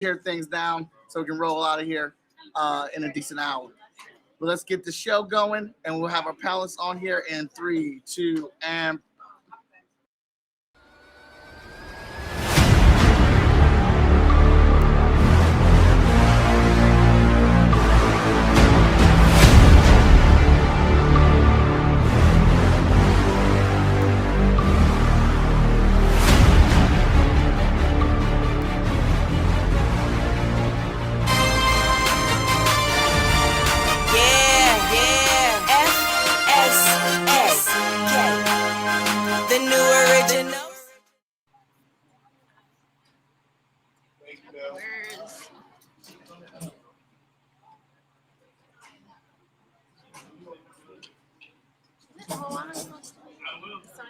tear things down so we can roll out of here in a decent hour. But let's get the show going, and we'll have our panelists on here in three, two, and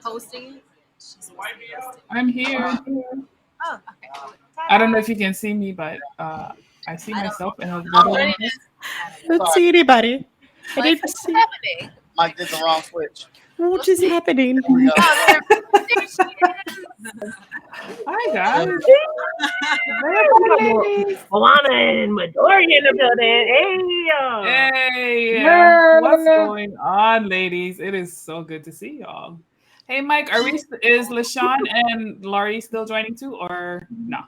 Hosting. I'm here. Oh, okay. I don't know if you can see me, but I see myself in a little. What it is? Don't see anybody. I didn't What's see. happening? Mike did the wrong switch. What is happening? There we go. Oh, there she is. Hi guys. Alana and Midori in the building. Hey, Hey, what's going on, ladies? It is so good to see y'all. Hey, Mike, is LaShawn and Laurie still joining too, or no?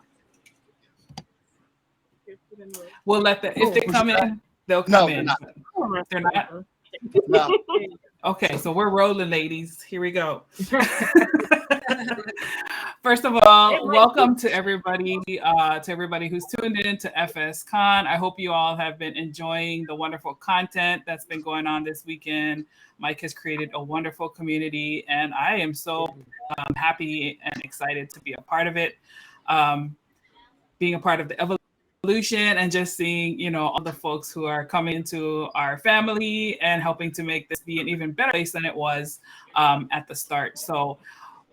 We'll let them if they come in, they'll come No, in. they're not. They're not. No. Okay, so we're rolling, ladies. Here we go. First of all, welcome to everybody who's tuned in to FS Con. I hope you all have been enjoying the wonderful content that's been going on this weekend. Mike has created a wonderful community, and I am so happy and excited to be a part of it. Being a part of the evolution and just seeing, all the folks who are coming into our family and helping to make this be an even better place than it was at the start. So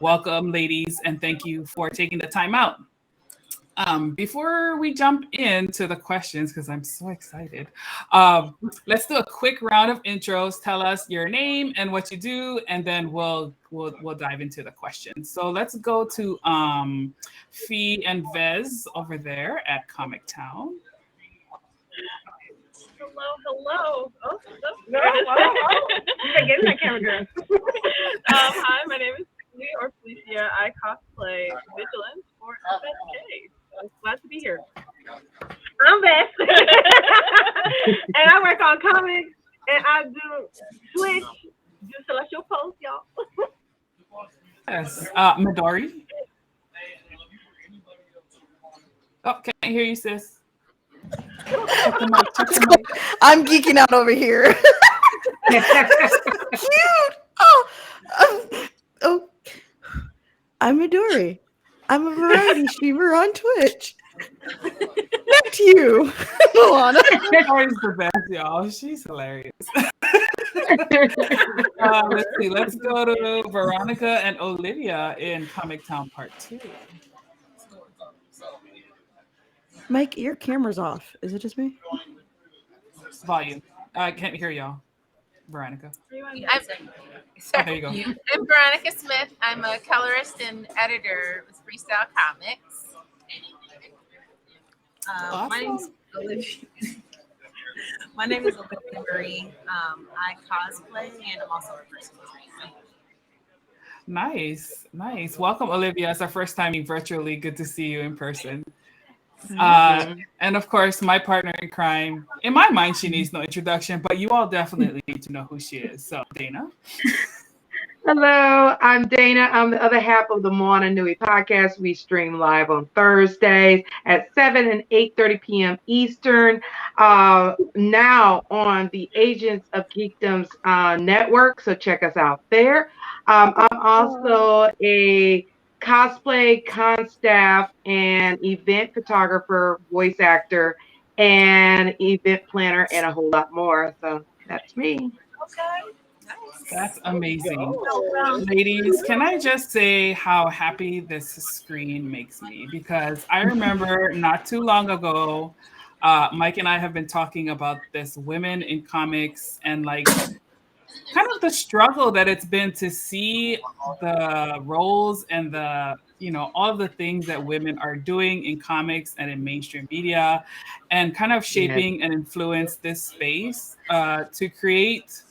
welcome, ladies, and thank you for taking the time out. Before we jump into the questions, because I'm so excited, let's do a quick round of intros. Tell us your name and what you do, and then we'll dive into the questions. So let's go to Fee and Vez over there at Comic Town. Hello. Oh, no. You gotta get in that camera, girl. Hi, my name is Tiffany or Felicia. I cosplay Vigilance for FSK. So glad to be here. I'm Beth. And I work on comics, and I do Twitch, do Celestial Post, y'all. Yes, Midori. Oh, can't hear you, sis. Check the mic. I'm geeking out over here. Cute. I'm Midori. I'm a variety streamer on Twitch. Back to you, Moana. Midori's the best, y'all. She's hilarious. Let's see. Let's go to Veronica and Olivia in Comic Town Part 2. Mike, your camera's off. Is it just me? Volume. I can't hear y'all. Veronica. There you go. I'm Veronica Smith. I'm a colorist and editor with Freestyle Comics. Awesome. My name is Olivia Marie. I cosplay and I'm also a person with reason. Nice. Welcome, Olivia. It's our first time meeting virtually. Good to see you in person. And of course, my partner in crime. In my mind, she needs no introduction, but you all definitely need to know who she is. So, Dana. Hello, I'm Dana. I'm the other half of the Moana Nui podcast. We stream live on Thursdays at 7 and 8:30 p.m. Eastern. Now on the Agents of Geekdom's network, so check us out there. I'm also a cosplay, con staff, and event photographer, voice actor, and event planner, and a whole lot more. So that's me. That's amazing. Ladies, can I just say how happy this screen makes me? Because I remember not too long ago, Mike and I have been talking about this women in comics and like kind of the struggle that it's been to see the roles and the all of the things that women are doing in comics and in mainstream media, and kind of shaping and influence this space to create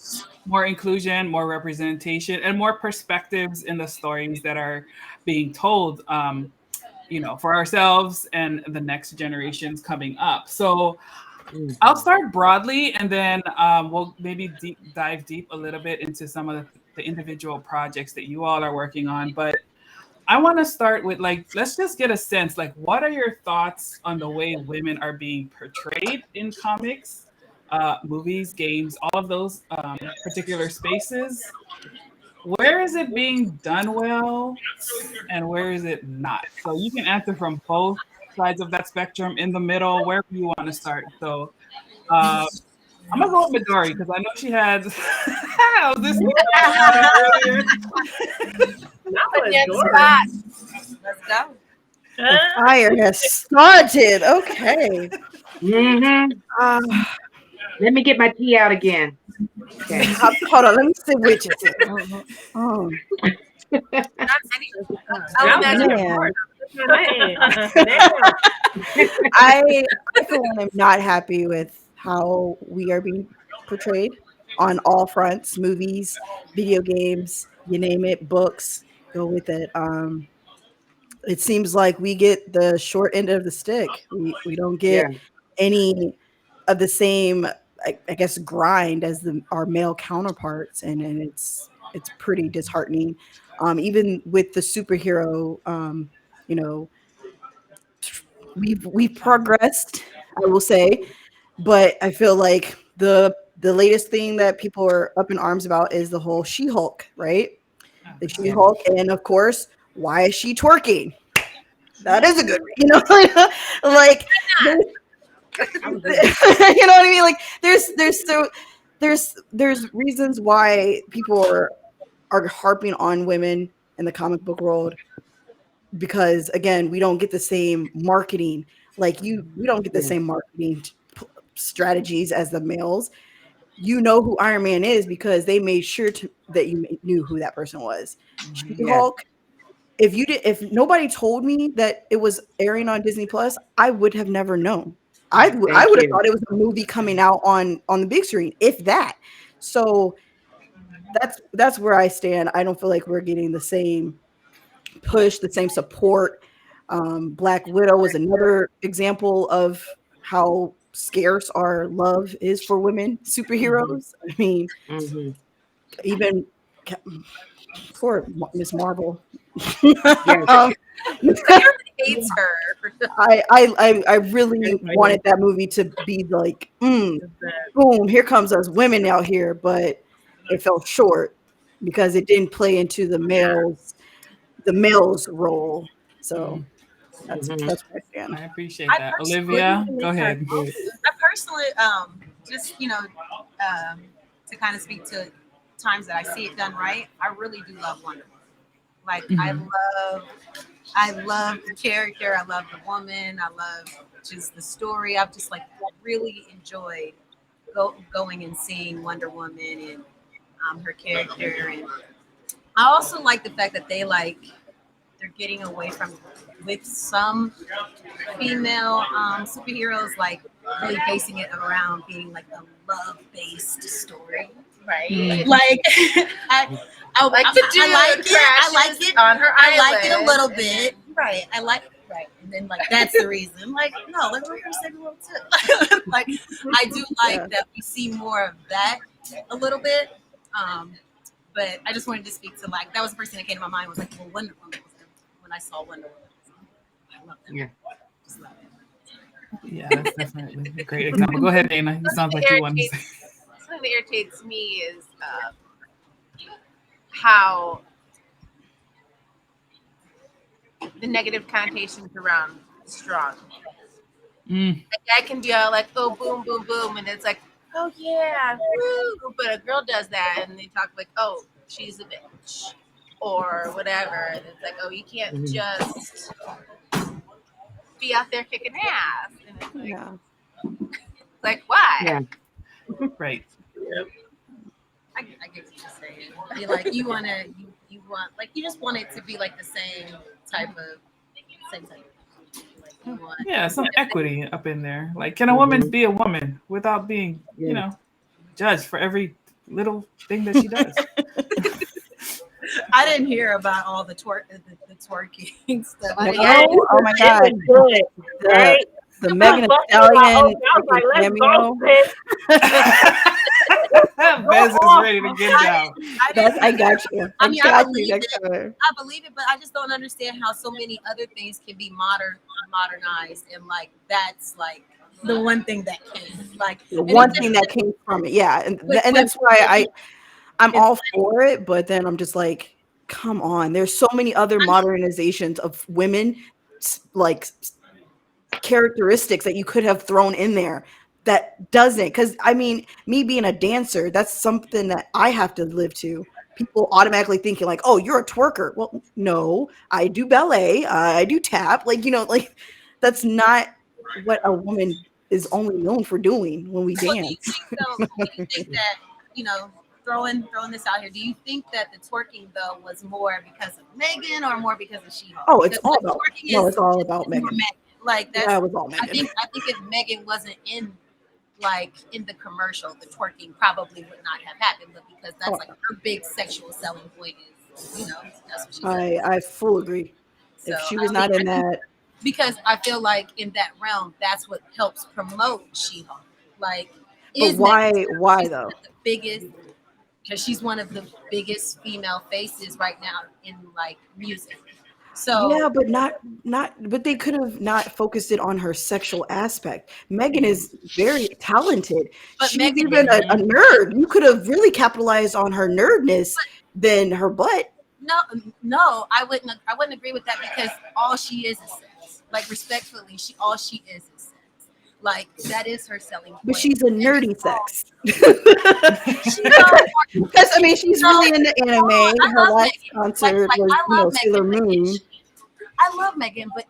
more inclusion, more representation, and more perspectives in the stories that are being told, for ourselves and the next generations coming up. So I'll start broadly, and then we'll maybe dive deep a little bit into some of the individual projects that you all are working on. But I want to start with, let's just get a sense, what are your thoughts on the way women are being portrayed in comics, movies, games, all of those particular spaces? Where is it being done well, and where is it not? So you can answer from both sides of that spectrum, in the middle, wherever you want to start. So I'm gonna go with Midori because I know she had. I was listening to her earlier. Let's go. The fire has started. Okay. Let me get my tea out again. Okay. Hold on. Let me see which is it. Oh. I for one am not happy with how we are being portrayed on all fronts, movies, video games, you name it, books, go with it. It seems like we get the short end of the stick. We don't get any of the same, I guess, grind as our male counterparts, and it's pretty disheartening. Even with the superhero, we've progressed, I will say, but I feel like the latest thing that people are up in arms about is the whole She-Hulk, right? The She-Hulk, and of course, why is she twerking? That is a good, like, you know what I mean? Like, there's reasons why people are harping on women in the comic book world, because again, we don't get the same marketing. We don't get the same marketing strategies as the males. You know who Iron Man is because they made sure that you knew who that person was. She-Hulk. If nobody told me that it was airing on Disney Plus, I would have never known. I would have thought it was a movie coming out on the big screen, if that. So that's where I stand. I don't feel like we're getting the same push, the same support. Black Widow was another example of how scarce our love is for women superheroes. I mean, even for Miss Marvel. Hates her. I really wanted that movie to be like, boom, here comes us women out here, but it fell short because it didn't play into the male's role. So that's where I stand. I appreciate that. Olivia, go ahead. I personally, just to kind of speak to times that I see it done right, I really do love Wonder Woman. Like I love the character, I love the woman, I love just the story. I've just really enjoyed going and seeing Wonder Woman and her character, and I also like the fact that they're getting away from, with some female superheroes, really basing it around being like a love-based story. Right. I like it on her I like island. it a little bit. Right. I like it. Right. And then that's the reason. No, let's make her say a little too. I do like that we see more of that a little bit. But I just wanted to speak to that was the first thing that came to my mind was Wonder Woman when I saw Wonder Woman. I love that. Yeah. Just love it. Yeah, that's definitely a great example. Go ahead, Dana. It sounds like you want to say. Something that irritates me is how the negative connotations around strong. I can be all like, oh, boom, boom, boom, and it's like, oh yeah, woo. But a girl does that, and they talk like, oh, she's a bitch, or whatever. And it's like, oh, you can't just be out there kicking ass. And it's like, why? Yeah. Right. I get what you're saying. You want, you just want it to be the same type of same type. Like you want, Yeah, some equity up in there. Like, can a woman be a woman without being, you know, judged for every little thing that she does? I didn't hear about all the twerking stuff. I didn't No? hear- Oh my God. It was good, right? The Megan Thee I was Stallion like, let's cameo. go, sis. Bez is ready to get down. I got you. I mean, I got you believe next it. time. I believe it, but I just don't understand how so many other things can be modernized, and like that's like the one thing that can like The and one it thing just- that came from it, yeah, and But- that's why I'm It's all for it, but then I'm just like, come on. There's so many other modernizations of women, like characteristics that you could have thrown in there that doesn't. Because I mean, me being a dancer, that's something that I have to live to. People automatically thinking like, oh, you're a twerker. Well, no, I do ballet, I do tap. Like, you know, like that's not what a woman is only known for doing when we Well, do you dance. think though? Do you think that throwing this out here? Do you think that the twerking though was more because of Megan or more because of She-Hulk? Oh, it's Because, all like, about twerking no, is- it's all about is more Megan. Like that's Yeah, it was all I Megan. think if Megan wasn't in the commercial, the twerking probably would not have happened. But because that's like her big sexual selling point is, that's what she does. I full agree. If So she I was not think- in that, because I feel like in that realm, that's what helps promote She-Hulk. Like, but why though? the biggest? Because she's one of the biggest female faces right now in like music. So Yeah, but but they could have not focused it on her sexual aspect. Megan is very talented. But She's Megan even a nerd. You could have really capitalized on her nerdness than her butt. no, I wouldn't agree with that because all she is sex. Like respectfully, all she is sex. Like that is her selling point. But she's a nerdy sex. She knows- Because I mean, she's really into anime. I Her love last Megan. concert Like, was, I love Megan, Sailor but Moon. I love Megan, but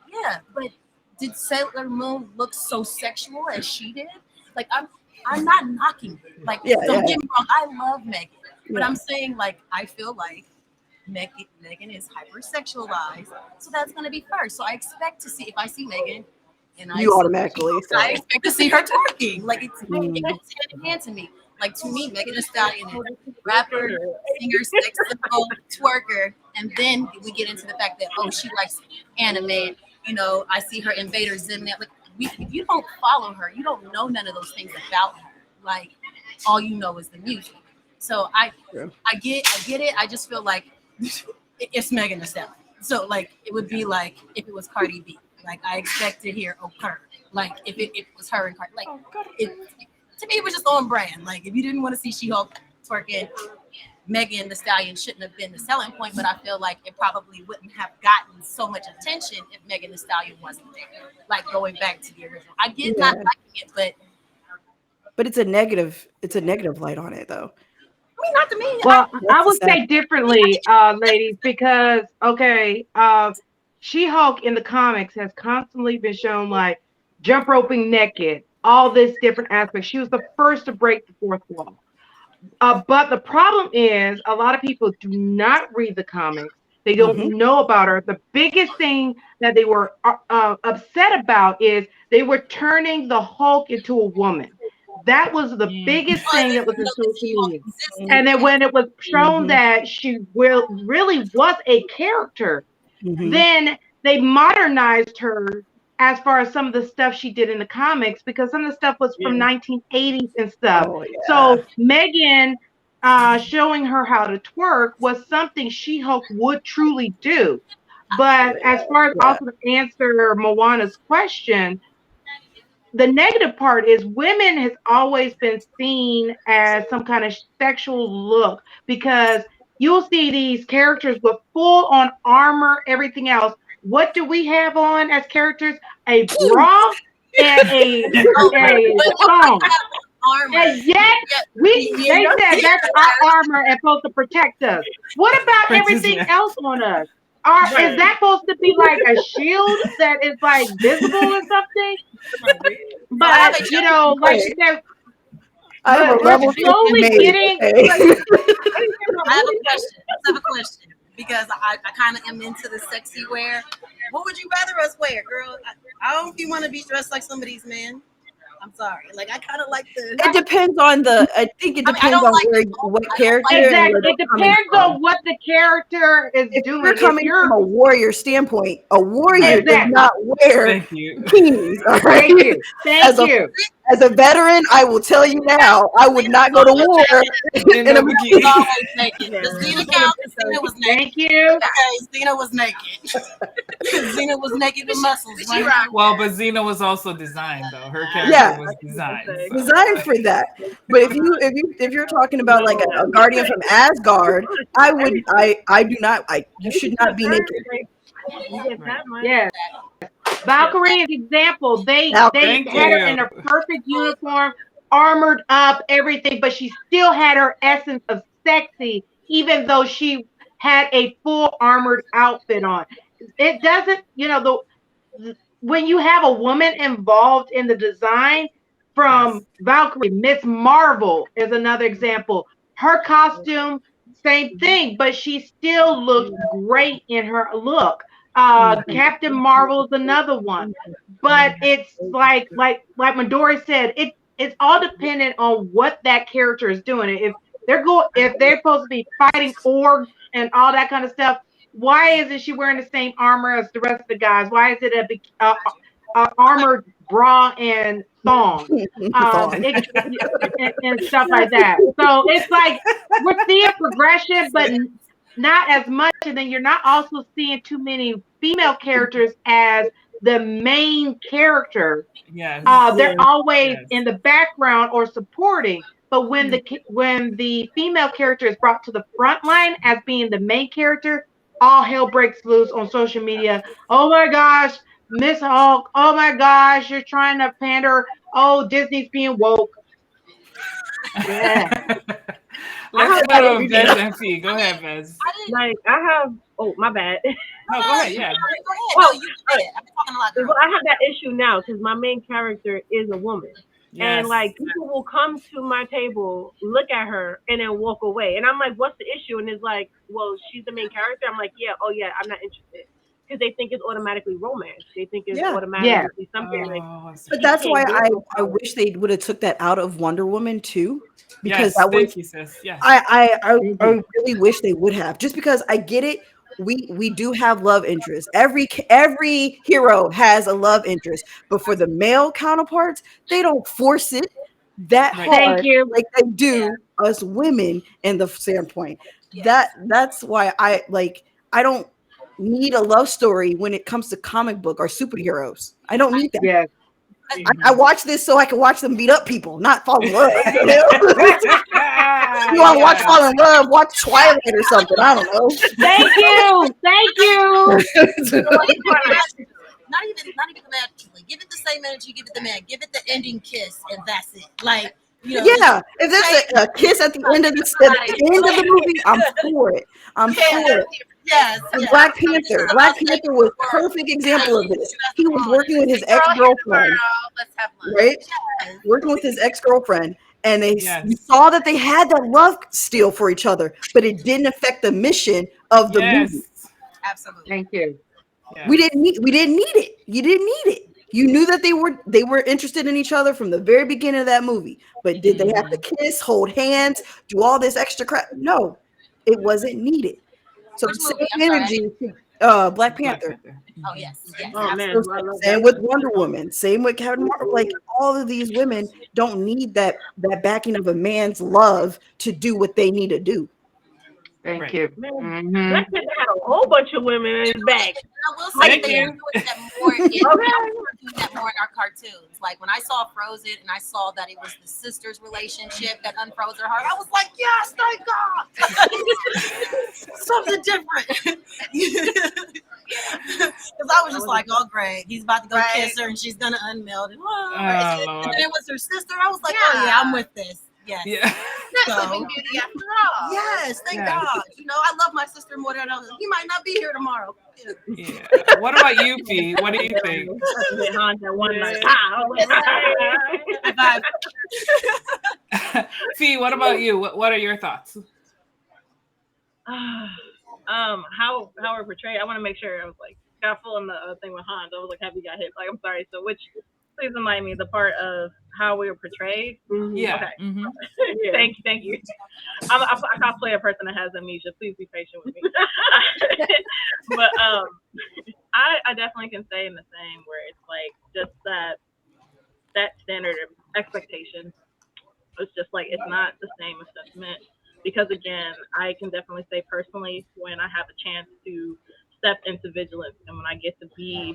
did Sailor Moon look so sexual as she did? Like I'm not knocking it. Like don't get me wrong, I love Megan, but I'm saying like I feel like Megan is hypersexualized, so that's gonna be first. So I expect to see if I see Megan, and You automatically say. I expect to see her twerking. Like it goes hand in hand to me. Like to me, Megan Thee Stallion is rapper, singer, sex symbol, twerker, and then we get into the fact that she likes anime. I see her Invader Zim. Like if you don't follow her, you don't know none of those things about her. Like all you know is the music. So I get it. I just feel like it's Megan Thee Stallion. So like it would be like if it was Cardi B. Like I expect to hear her. Like if it was her and Cardi. Like to me it was just on brand. Like if you didn't want to see She-Hulk twerking, Megan Thee Stallion shouldn't have been the selling point. But I feel like it probably wouldn't have gotten so much attention if Megan Thee Stallion wasn't there. Like going back to the original. I get not liking it, but it's a negative light on it though. I mean, not to me. Well, I would say differently, ladies, because She-Hulk in the comics has constantly been shown like jump roping naked, all this different aspects. She was the first to break the fourth wall. But the problem is a lot of people do not read the comics. They don't know about her. The biggest thing that they were upset about is they were turning the Hulk into a woman. That was the biggest thing that was in social media. And then when it was shown that she really was a character, then they modernized her as far as some of the stuff she did in the comics, because some of the stuff was from 1980s and stuff. So Megan showing her how to twerk was something She-Hulk would truly do. But as far as also to answer Moana's question, the negative part is women has always been seen as some kind of sexual look, because you'll see these characters with full on armor, everything else. What do we have on as characters? A bra and a thong. And yet they said that's our armor and supposed to protect us. What about everything else on us? Is that supposed to be like a shield that is like visible or something? But like you said, we're slowly getting. I have a question. because I kind of am into the sexy wear. What would you rather us wear, girl? I don't know if you want to be dressed like somebody's man. I'm sorry. Like I kind of like the. It depends on the. I think it I mean, I depends don't on like where it both. what I don't character. like and Exactly. where It they're coming depends from. on what the character is If doing. you're coming from a warrior standpoint, a warrior does Exactly. not wear Thank you. bikinis. All right. Thank you. Thank As a- you. As a veteran, I will tell you now, I would not go to war In in no a bikini. She's always naked. The Xena count, Xena was naked. Thank you. Okay, Xena was naked. Xena was naked with muscles. She rocked. Well, but Xena was also designed though. Her character Yeah. was designed. so. designed for that. But if you're talking about like a guardian from Asgard, I do not. You should not be naked. You get that much. Yes. Valkyrie is example. They Thank had her you. in a perfect uniform, armored up, everything, but she still had her essence of sexy, even though she had a full armored outfit on. It doesn't, when you have a woman involved in the design, from Valkyrie, Miss Marvel is another example. Her costume, same thing, but she still looked great in her look. Captain Marvel is another one, but it's like Midori said, it's all dependent on what that character is doing. If they're supposed to be fighting orcs and all that kind of stuff, why isn't she wearing the same armor as the rest of the guys? Why is it a armored bra and thong? And stuff like that. So it's like we're seeing progression, but not as much. And then you're not also seeing too many female characters as the main character. Yes. They're always in the background or supporting. But when the female character is brought to the front line as being the main character, all hell breaks loose on social media. Oh my gosh, Miss Hulk. Oh my gosh, you're trying to pander. Oh, Disney's being woke. Yeah. Let's go to Vez and Fee. Go ahead, Vez. Like I have. Oh, my bad. No, go ahead. Yeah. Go ahead. No, you go ahead. I've been talking a lot. Well, I have that issue now because my main character is a woman. Yes. And like people will come to my table, look at her, and then walk away. And I'm like, "What's the issue?" And it's like, "Well, she's the main character." I'm like, "Yeah, oh yeah, I'm not interested," because they think it's automatically romance. They think it's automatically something like. But that's why I wish they would have took that out of Wonder Woman too, because yes, thank you, sis. Yes. I really wish they would have, just because I get it. We do have love interests. Every hero has a love interest, but for the male counterparts, they don't force it that hard. Thank you. Like they do us women in the standpoint. Yes. That's why I don't need a love story when it comes to comic book or superheroes. I don't need that. Yes. I watch this so I can watch them beat up people, not fall in love. You want to watch fall in love? Watch Twilight or something. I don't know. Thank you. Not even romantically. Give it the same energy. Give it the man. Give it the ending kiss, and that's it. Like yeah. If there's a kiss at the end of the movie, I'm for it. I'm for it. Yes, Black Panther. Black Panther was a perfect example of this. He was working with his ex-girlfriend, right? Working with his ex-girlfriend, and they saw that they had that love still for each other, but it didn't affect the mission of the movie. Absolutely. Thank you. Yeah. We didn't need it. You didn't need it. You knew that they were interested in each other from the very beginning of that movie. But did they have to kiss, hold hands, do all this extra crap? No, it wasn't needed. So the same energy, Black Panther. Oh yes. Oh man. Same with Wonder Woman. Same with Captain Marvel. Like all of these women don't need that backing of a man's love to do what they need to do. Thank you. Mm-hmm. Black Panther had a whole bunch of women in his back. I will say they're doing that more. Doing that more in our cartoons. Like when I saw Frozen and I saw that it was the sisters' relationship that unfroze her heart, I was like, yes, thank God. Something different. Because I was just like, oh great, he's about to go kiss her and she's gonna unmeld and then it was her sister. I was like, oh yeah, I'm with this. Yes. Yeah. Beauty after all. Yes, thank God. I love my sister more than others. He might not be here tomorrow. Yeah. What about you, P? What do you think? Ah. Fee, what about you? What are your thoughts? how we're portrayed. I want to make sure. I was like got full in the thing with Hans. I was like, have you got hit? Like, I'm sorry. So please remind me the part of how we were portrayed. Yeah. Okay. Mm-hmm. Yeah. Thank you. I cosplay a person that has amnesia. Please be patient with me. But I definitely can say in the same where it's like just that standard of expectation. It's just like it's not the same assessment because again, I can definitely say personally when I have a chance to step into vigilance and when I get to be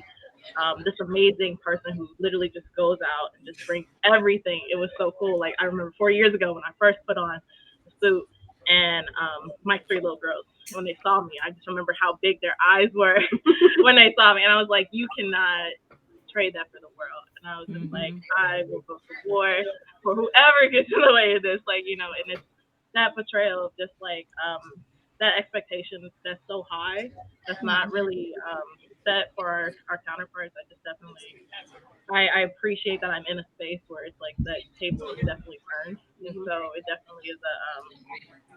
this amazing person who literally just goes out and just brings everything. It was so cool. Like I remember 4 years ago when I first put on the suit and my 3 little girls, when they saw me, I just remember how big their eyes were when they saw me. And I was like, you cannot trade that for the world. And I was just like, I will go to war for whoever gets in the way of this. Like, you know, and it's that portrayal of just like that expectation that's so high that's not really set for our counterparts. I just definitely I appreciate that I'm in a space where it's like that table is definitely earned, and so it definitely is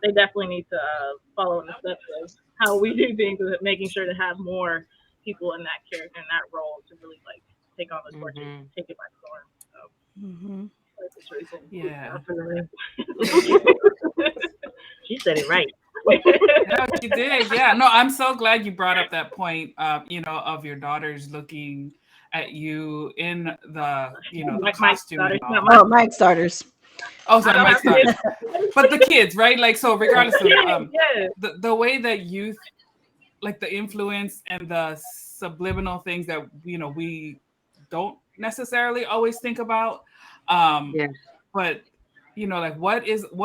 they definitely need to follow in the steps of how we do things, with making sure to have more people in that character in that role to really like take on the torch and take it by storm. So that's the truth. Yeah. She said it right. No, she did. Yeah. No, I'm so glad you brought up that point. You know, of your daughters looking at you in the, you know, the costume. And all. Oh, Mike's daughters. Oh, sorry, Mike's daughters. But the kids, right? Like, so regardless of the way that youth, like the influence and the subliminal things that, you know, we don't necessarily always think about. But you know, like what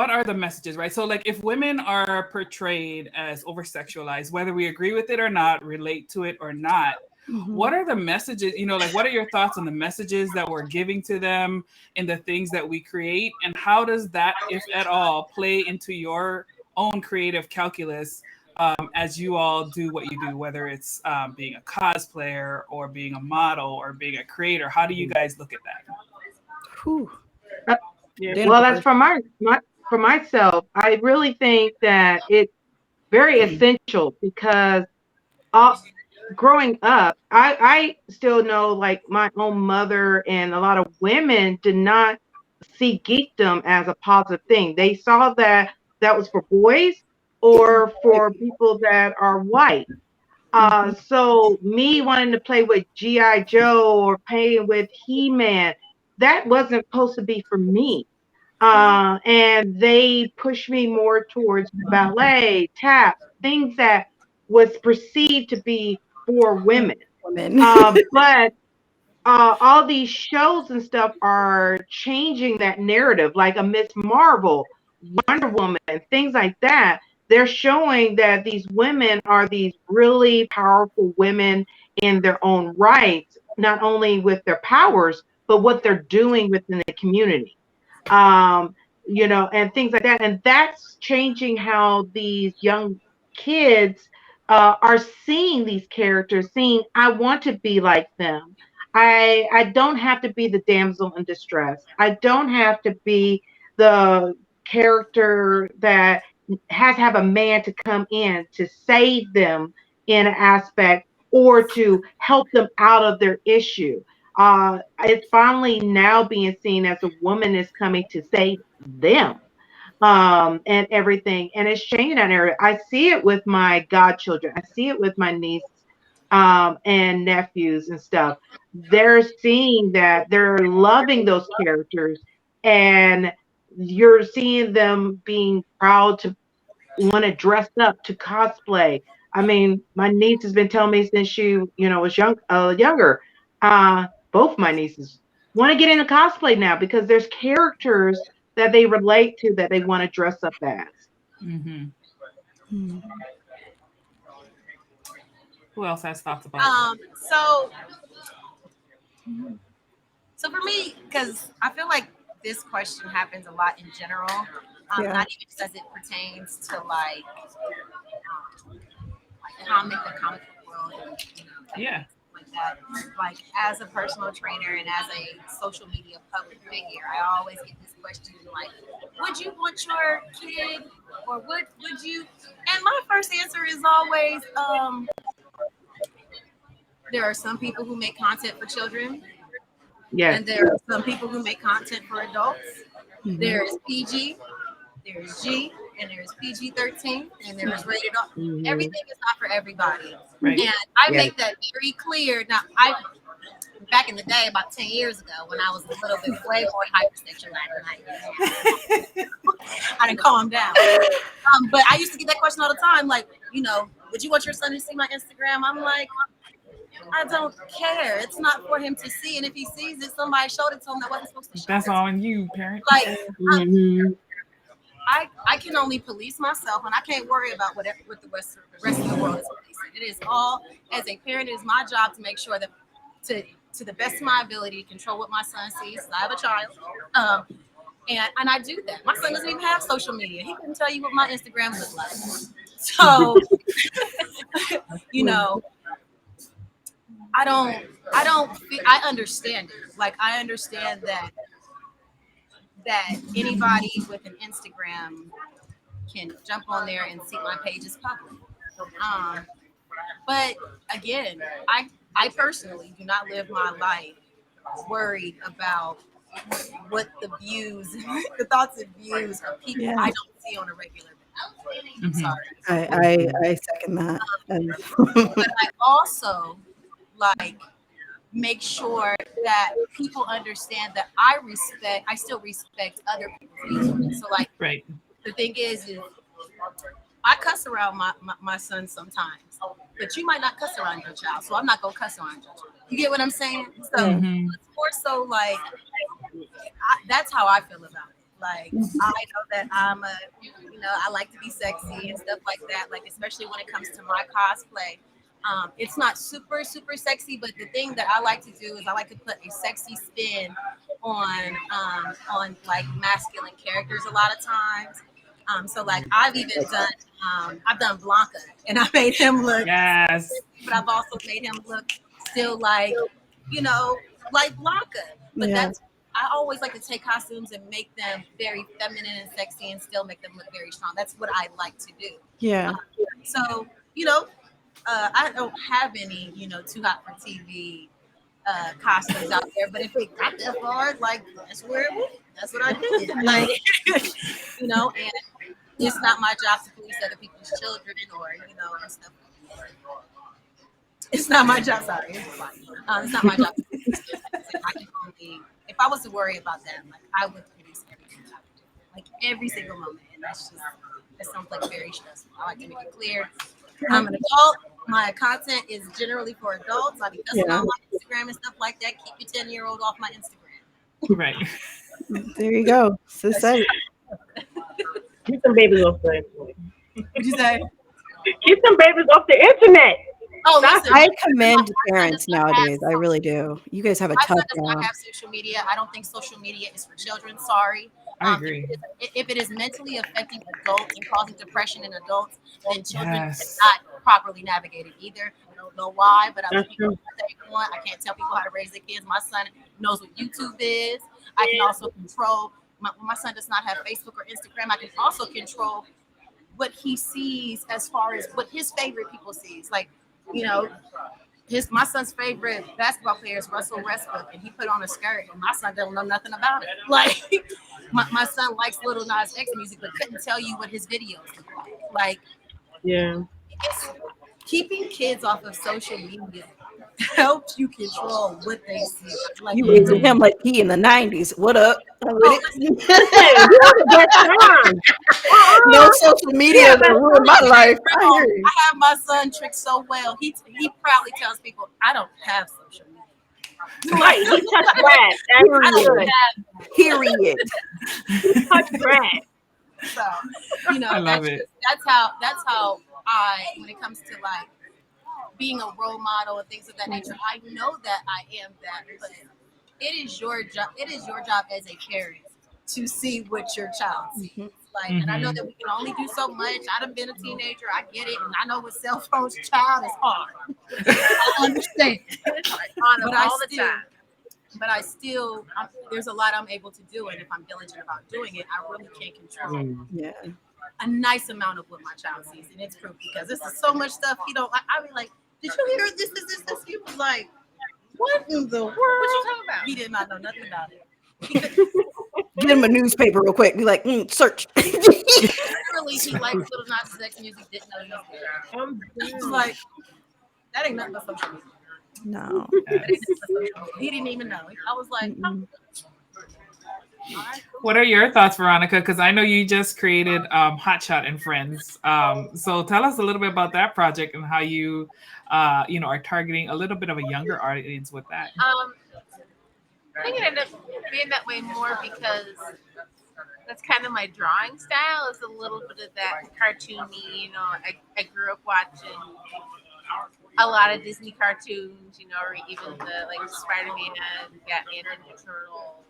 are the messages, right? So like if women are portrayed as over-sexualized, whether we agree with it or not, relate to it or not, what are the messages, you know, like what are your thoughts on the messages that we're giving to them in the things that we create? And how does that, if at all, play into your own creative calculus as you all do what you do, whether it's being a cosplayer or being a model or being a creator? How do you guys look at that? Whew. Well, that's for myself. I really think that it's very essential because growing up, I still know like my own mother and a lot of women did not see geekdom as a positive thing. They saw that was for boys or for people that are white. So me wanting to play with G.I. Joe or playing with He-Man, that wasn't supposed to be for me. And they pushed me more towards ballet, tap, things that was perceived to be for women. But all these shows and stuff are changing that narrative, like a Miss Marvel, Wonder Woman, things like that. They're showing that these women are these really powerful women in their own right, not only with their powers, but what they're doing within the community. You know, and things like that. And that's changing how these young kids are seeing these characters, seeing, I want to be like them. I don't have to be the damsel in distress. I don't have to be the character that has to have a man to come in to save them in an aspect or to help them out of their issue. It's finally now being seen as a woman is coming to save them and everything. And it's changing that area. I see it with my godchildren. I see it with my nieces and nephews and stuff. They're seeing that, they're loving those characters, and you're seeing them being proud to want to dress up, to cosplay. I mean, my niece has been telling me since she, was younger. Both my nieces want to get into cosplay now because there's characters that they relate to that they want to dress up as. Who else has thoughts about it? So for me, because I feel like this question happens a lot in general, not even just as it pertains to like the comic book world, and, like that, like, as a personal trainer and as a social media public figure, I always get this question like, would you want your kid, or would you? And my first answer is always, there are some people who make content for children, Yes. and there are some people who make content for adults. Mhm. There is PG, there's G, and there's PG-13, and there's rated R. Mhm. Everything is not for everybody. Right. And I Yes. make that very clear. Now, back in the day, about 10 years ago, when I was a little bit way more hypersexualized, I didn't calm down. But I used to get that question all the time, like, would you want your son to see my Instagram? I'm like, I don't care. It's not for him to see. And if he sees it, somebody showed it to him that wasn't supposed to show That's it. on you, parent. Like, Mhm. I can only police myself, and I can't worry about what the rest of the world is policing. It is all, as a parent, it is my job to make sure that to the best of my ability, control what my son sees. I have a child. And I do that. My son doesn't even have social media. He couldn't tell you what my Instagram looks like. So, I understand it. Like, I understand that anybody with an Instagram can jump on there and see my page is public. But again, I personally do not live my life worried about what the thoughts and views of people Yeah. I don't see on a regular basis. I'm Mhm. sorry. I second that. And But I also make sure that people understand that I still respect other people's views. So Right. the thing is I cuss around my son sometimes, but you might not cuss around your child, so I'm not gonna cuss around your child. You get what I'm saying? So Mhm. it's more so that's how I feel about it. Like, I know that I like to be sexy and stuff like that. Like, especially when it comes to my cosplay. It's not super, super sexy, but the thing that I like to do is I like to put a sexy spin on like masculine characters a lot of times. So like I've even done Blanca, and I made him look, Yes. but I've also made him look still like Blanca. But Yeah. I always like to take costumes and make them very feminine and sexy and still make them look very strong. That's what I like to do. yeah. So, I don't have any, too hot for TV costumes out there, but if it got that far, like, that's where it went. That's what I did. Like, and it's not my job to police other people's children or, and stuff like that. It's not my job. Sorry. It's not my job to police them. I can only, if I was to worry about that, like, I would police everything I would do. Like, every single moment. And that sounds like very stressful. I like to make it clear. I'm an adult. My content is generally for adults. I be cussing on my Instagram and stuff like that. Keep your 10-year-old off my Instagram. Right. There you go. So said. Keep some babies off the internet. What'd you say? Keep some babies off the internet. Oh, listen. I commend parents nowadays. I really do. You guys have a My son tough does not job. have social media. I don't think social media is for children. Sorry. I agree. If it is mentally affecting adults and causing depression in adults, then children Yes. cannot properly navigate it either. I don't know why, but That's true. I can't tell people how to raise their kids. My son knows what YouTube is. I can also control. My son does not have Facebook or Instagram. I can also control what he sees as far as what his favorite people sees. Like, my son's favorite basketball player is Russell Westbrook, and he put on a skirt, and my son don't know nothing about it. Like, my son likes Lil Nas X music, but couldn't tell you what his videos look like. Like, Yeah. it's keeping kids off of social media helps you control what they see. Like, You raising him like he in the 90s. What up? I'm with it. No social media to ruin my life. I hear you. I have my son tricked so well. He proudly tells people, I don't have social media. Right. He touched grass. I That's don't good. have. Period. He touched grass. So, I love it. That's how I, when it comes to like being a role model and things of that nature, I know that I am that, but it is your job. It is your job as a parent to see what your child sees. Mhm. Like, and I know that we can only do so much. I've been a teenager. I get it, and I know with cell phones, child is hard. I understand. On them But I all the still- time. But I still, there's a lot I'm able to do, and if I'm diligent about doing it, I really can control Yeah. a nice amount of what my child sees, and it's proof because this is so much stuff he don't. I be like, did you hear this? He was like, what in the world? What you talking about? He did not know nothing about it. Get him a newspaper real quick. Be like, search. Literally, he likes Little Nas X music. Didn't know he was there. He was like, that ain't nothing but social media. No. That ain't nothing but social media. He didn't even know. I was like, Mm-mm. all right, cool. What are your thoughts, Veronica? Because I know you just created Hotshot and Friends. So tell us a little bit about that project and how you, are targeting a little bit of a younger audience with that. I think it ended up being that way more because that's kind of my drawing style. Is a little bit of that cartoony. I grew up watching a lot of Disney cartoons, or even the Spider-Man, Batman, and Turtles,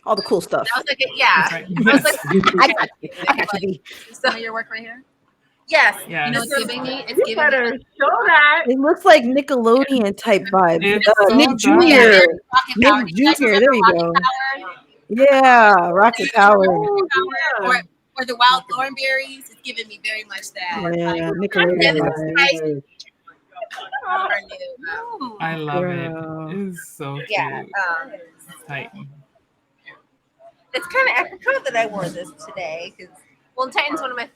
All the cool stuff. I was like, yeah. That's right. I was like, I got you. I got you. B. Some of your work right here. yes. Yes. You know, it's giving me. It's You giving better me. show that. It looks like Nickelodeon type vibe. It's Nick so Jr. Rocket Power. Nick You guys Jr. remember There you Rocket go. Power? Yeah, Rocket Power. Oh, yeah. Or the Wild Thornberries. It's giving me very much that. Yeah, Nickelodeon vibe. I love Girl. it. It's so cute. Yeah. Titan. It's kind of apropos that I wore this today because, Titan's one of my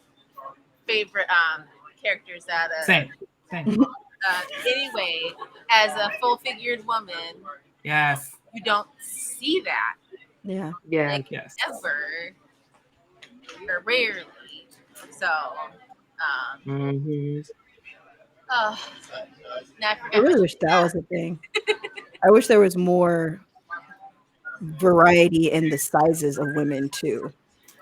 favorite characters out of. Same. Anyway, as a full-figured woman, Yes. you don't see that Yeah. Yeah. Yes. ever or rarely. So, Mhm. now I I forgot. really wish that was a thing. I wish there was more variety in the sizes of women too.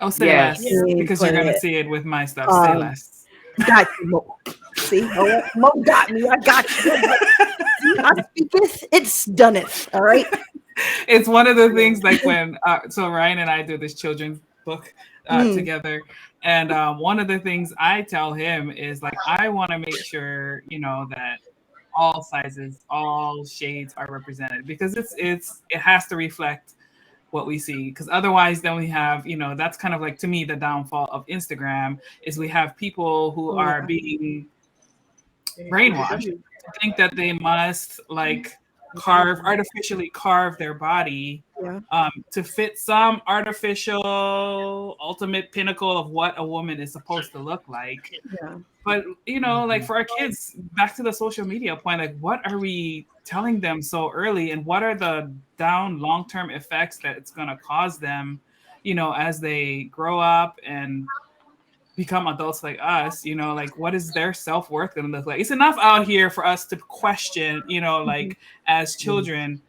Oh, say Yes. less. Because you're going to But, see it with my stuff. Say less. got you, Mo. See, Mo got me. I got you. I speaketh, it's doneeth. All right. It's one of the things like when so Ryan and I do this children's book together, and one of the things I tell him is like I want to make sure that all sizes, all shades are represented because it has to reflect what we see, because otherwise then we have that's kind of like, to me, the downfall of Instagram is we have people who are being brainwashed to think that they must artificially carve their body to fit some artificial ultimate pinnacle of what a woman is supposed to look like. Yeah. But like for our kids, back to the social media point, like what are we telling them so early, and what are the long-term effects that it's going to cause them, as they grow up and become adults like us, like what is their self-worth going to look like? It's enough out here for us to question, like as children,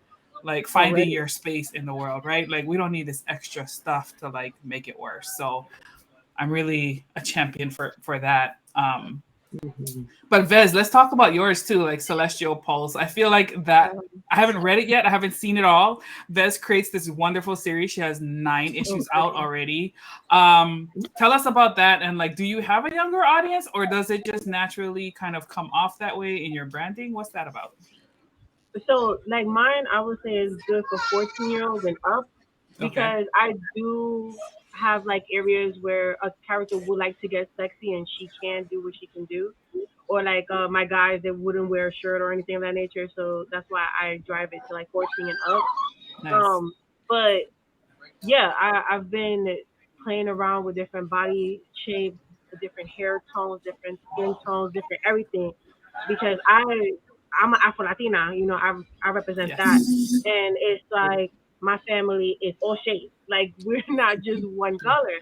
like finding your space in the world, right? Like we don't need this extra stuff to like make it worse. So I'm really a champion for that. But Vez, let's talk about yours too, like Celestial Pulse. I feel like that I haven't read it yet. I haven't seen it all. Vez creates this wonderful series. She has 9 issues out already. Tell us about that. And like, do you have a younger audience, or does it just naturally kind of come off that way in your branding? What's that about? So, like mine, I would say is good for 14-year-olds and up because I do have like areas where a character would like to get sexy and she can do what she can do, or like my guys that wouldn't wear a shirt or anything of that nature. So that's why I drive it to like 14 and up. Nice. But yeah, I've been playing around with different body shapes, different hair tones, different skin tones, different everything, because I'm an Afro Latina, I represent that, and it's like my family is all shades. Like we're not just one color,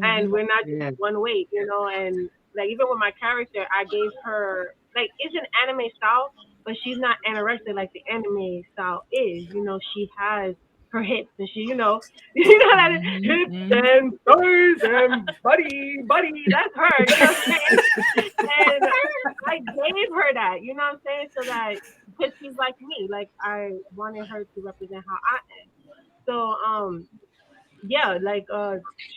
and we're not just one weight, and like even with my character, I gave her like it's an anime style, but she's not anorexic like the anime style is. She has her hips and she, that hips and thighs and buddy, that's her. You know what I'm saying? And I gave her that, you know what I'm saying? So that because she's like me, like I wanted her to represent how I am. So yeah, like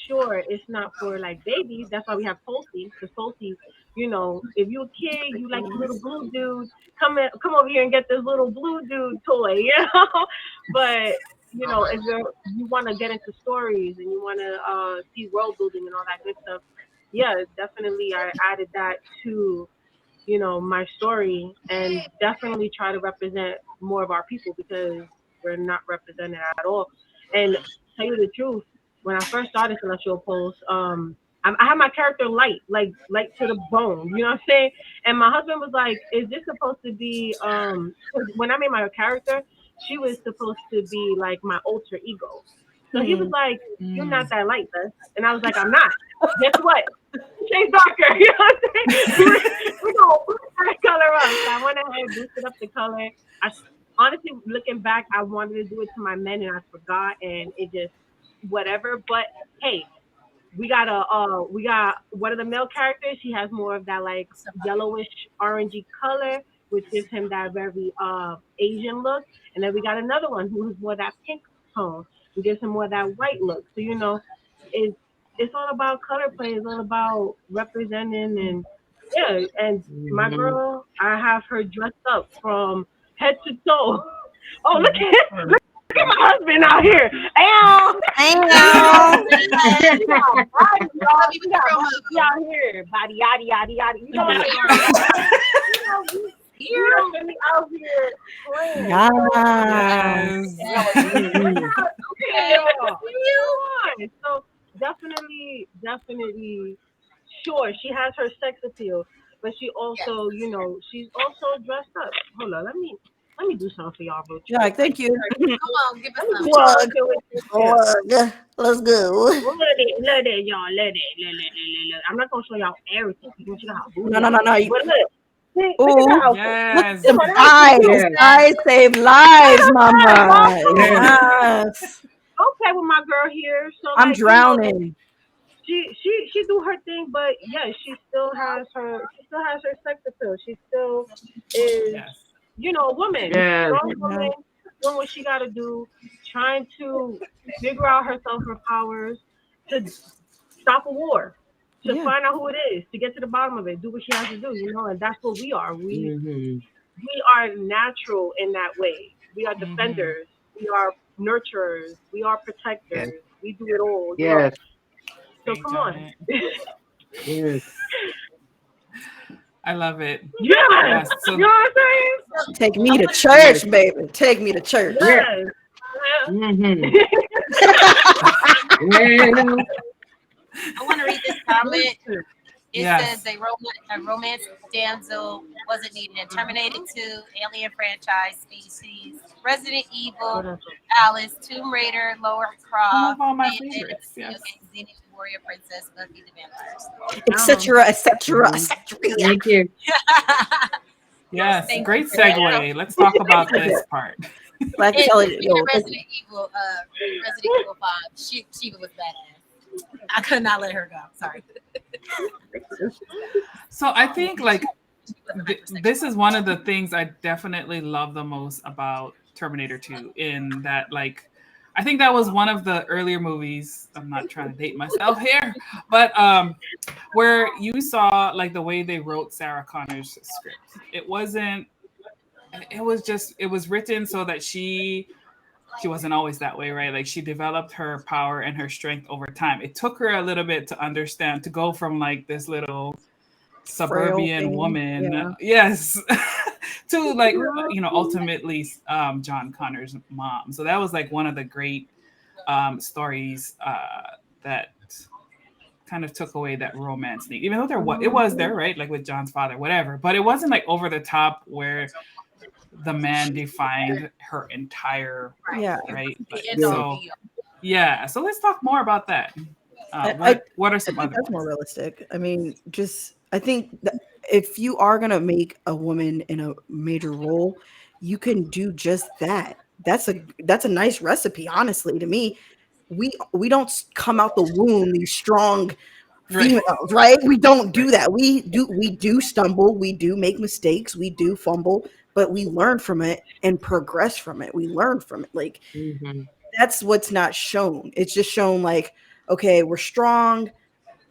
sure, it's not for like babies. That's why we have Tulsi. Because Tulsi, you know, if you a kid, you like the little blue dude, come over here and get this little blue dude toy, you know. But you know, if you want to get into stories and you want to see world building and all that good stuff, yeah, definitely I added that to my story, and definitely try to represent more of our people because we're not represented at all. And tell you the truth, when I first started Celestial Pulse, I have my character light to the bone. You know what I'm saying? And my husband was like, "Is this supposed to be?" 'Cause when I made my character, she was supposed to be like my alter ego. So he was like, "You're not that light, Beth," and I was like, "I'm not." Guess what? Shade darker. You know what I'm saying? We're gonna put that color up. So I went ahead and boosted up the color. Honestly, looking back, I wanted to do it to my men and I forgot, and it just whatever. But hey, we got one of the male characters. He has more of that like yellowish orangey color, which gives him that very Asian look. And then we got another one who's more that pink tone and gives him more that white look. So it's all about color play. It's all about representing, and yeah. And my girl, I have her dressed up from head to toe. Oh, look at my husband out here. Ow! We out here. Body, yaddy, yaddy, yaddy. You know what I'm saying? You're really out here playing. Yes. So definitely, sure, she has her sex appeal, but she also, she's also dressed up. Hold on, let me do something for y'all, bro. Yeah, thank you. Come on, give us some. Plug. Let's go. Let it, y'all. Let it. I'm not gonna show y'all everything. You got No. But look. Oh, Yes. look at the eyes. Eyes save lives, mama. Yes. Don't play with my girl here. So I'm like, drowning. She do her thing, but yeah, she still has her sex appeal. She still is, Yes. a woman, Yes. strong woman, doing what she got to do, trying to figure out herself, her powers, to stop a war, to find out who it is, to get to the bottom of it, do what she has to do, and that's what we are. We are natural in that way. We are defenders. We are nurturers. We are protectors. We do it all. Yes. So come on. Yes. I love it. Yes. So, You know what I'm saying? Take me to church, baby. Take me to church. Yes. I want to read this comment. It Yes. says a romance damsel wasn't needed in Terminator 2, Alien franchise, Species, Resident Evil, Alice, Tomb Raider, Lara Croft, Some of all my and favorites, yes. Xena Warrior Princess, Buffy the Vampire Etc. etc. Thank you. Yes. Thank Great you. segue. Let's talk about this part. Like And Kelly, speaking of Resident Evil 5, Shiva was badass. I could not let her go. Sorry. So I think like this is one of the things I definitely love the most about Terminator 2, in that like I think that was one of the earlier movies. I'm not trying to date myself here, but where you saw like the way they wrote Sarah Connor's script. It was written so that she wasn't always that way, right? Like she developed her power and her strength over time. It took her a little bit to understand, to go from like this little suburban woman, yes, to like ultimately John Connor's mom. So that was like one of the great stories that kind of took away that romance need, even though it was there, right? Like with John's father, whatever, but it wasn't like over the top where the man defined her entire right. So let's talk more about that. What are some other that's more realistic? I mean, I think that if you are gonna make a woman in a major role, you can do just that. That's a nice recipe, honestly. To me, we don't come out the womb these strong females, right? We don't do that. We do stumble, we do make mistakes, we do fumble, but we learn from it and progress from it. We learn from it. Like that's what's not shown. It's just shown like, okay, we're strong.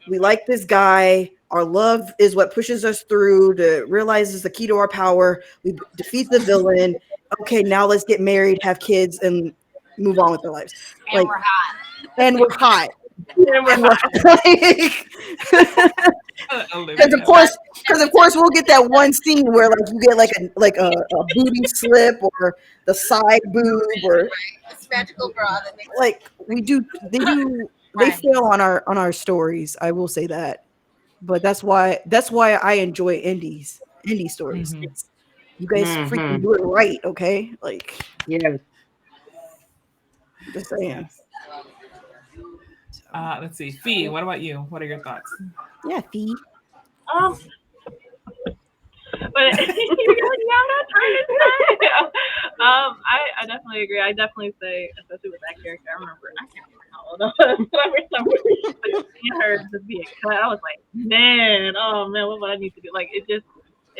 We like this guy. Our love is what pushes us through to realize is the key to our power. We defeat the villain. Okay, now let's get married, have kids, and move on with our lives. And Like, we're hot. and we're hot. And we're And we're because of course we'll get that one scene where like you get like a booty slip or the side boob or It's magical bra that makes like they Right. fail on our stories. I will say that, but that's why I enjoy indie stories. Mhm. You guys freaking do it right, okay? Like, Yes. just saying. Yes. Let's see. Fee, what about you? What are your thoughts? Yeah, Fee. But I definitely agree. I definitely say, especially with that character, I can't remember how old I was, but I remember seeing her just being cut. I was like, man, oh man, what would I need to do? Like, it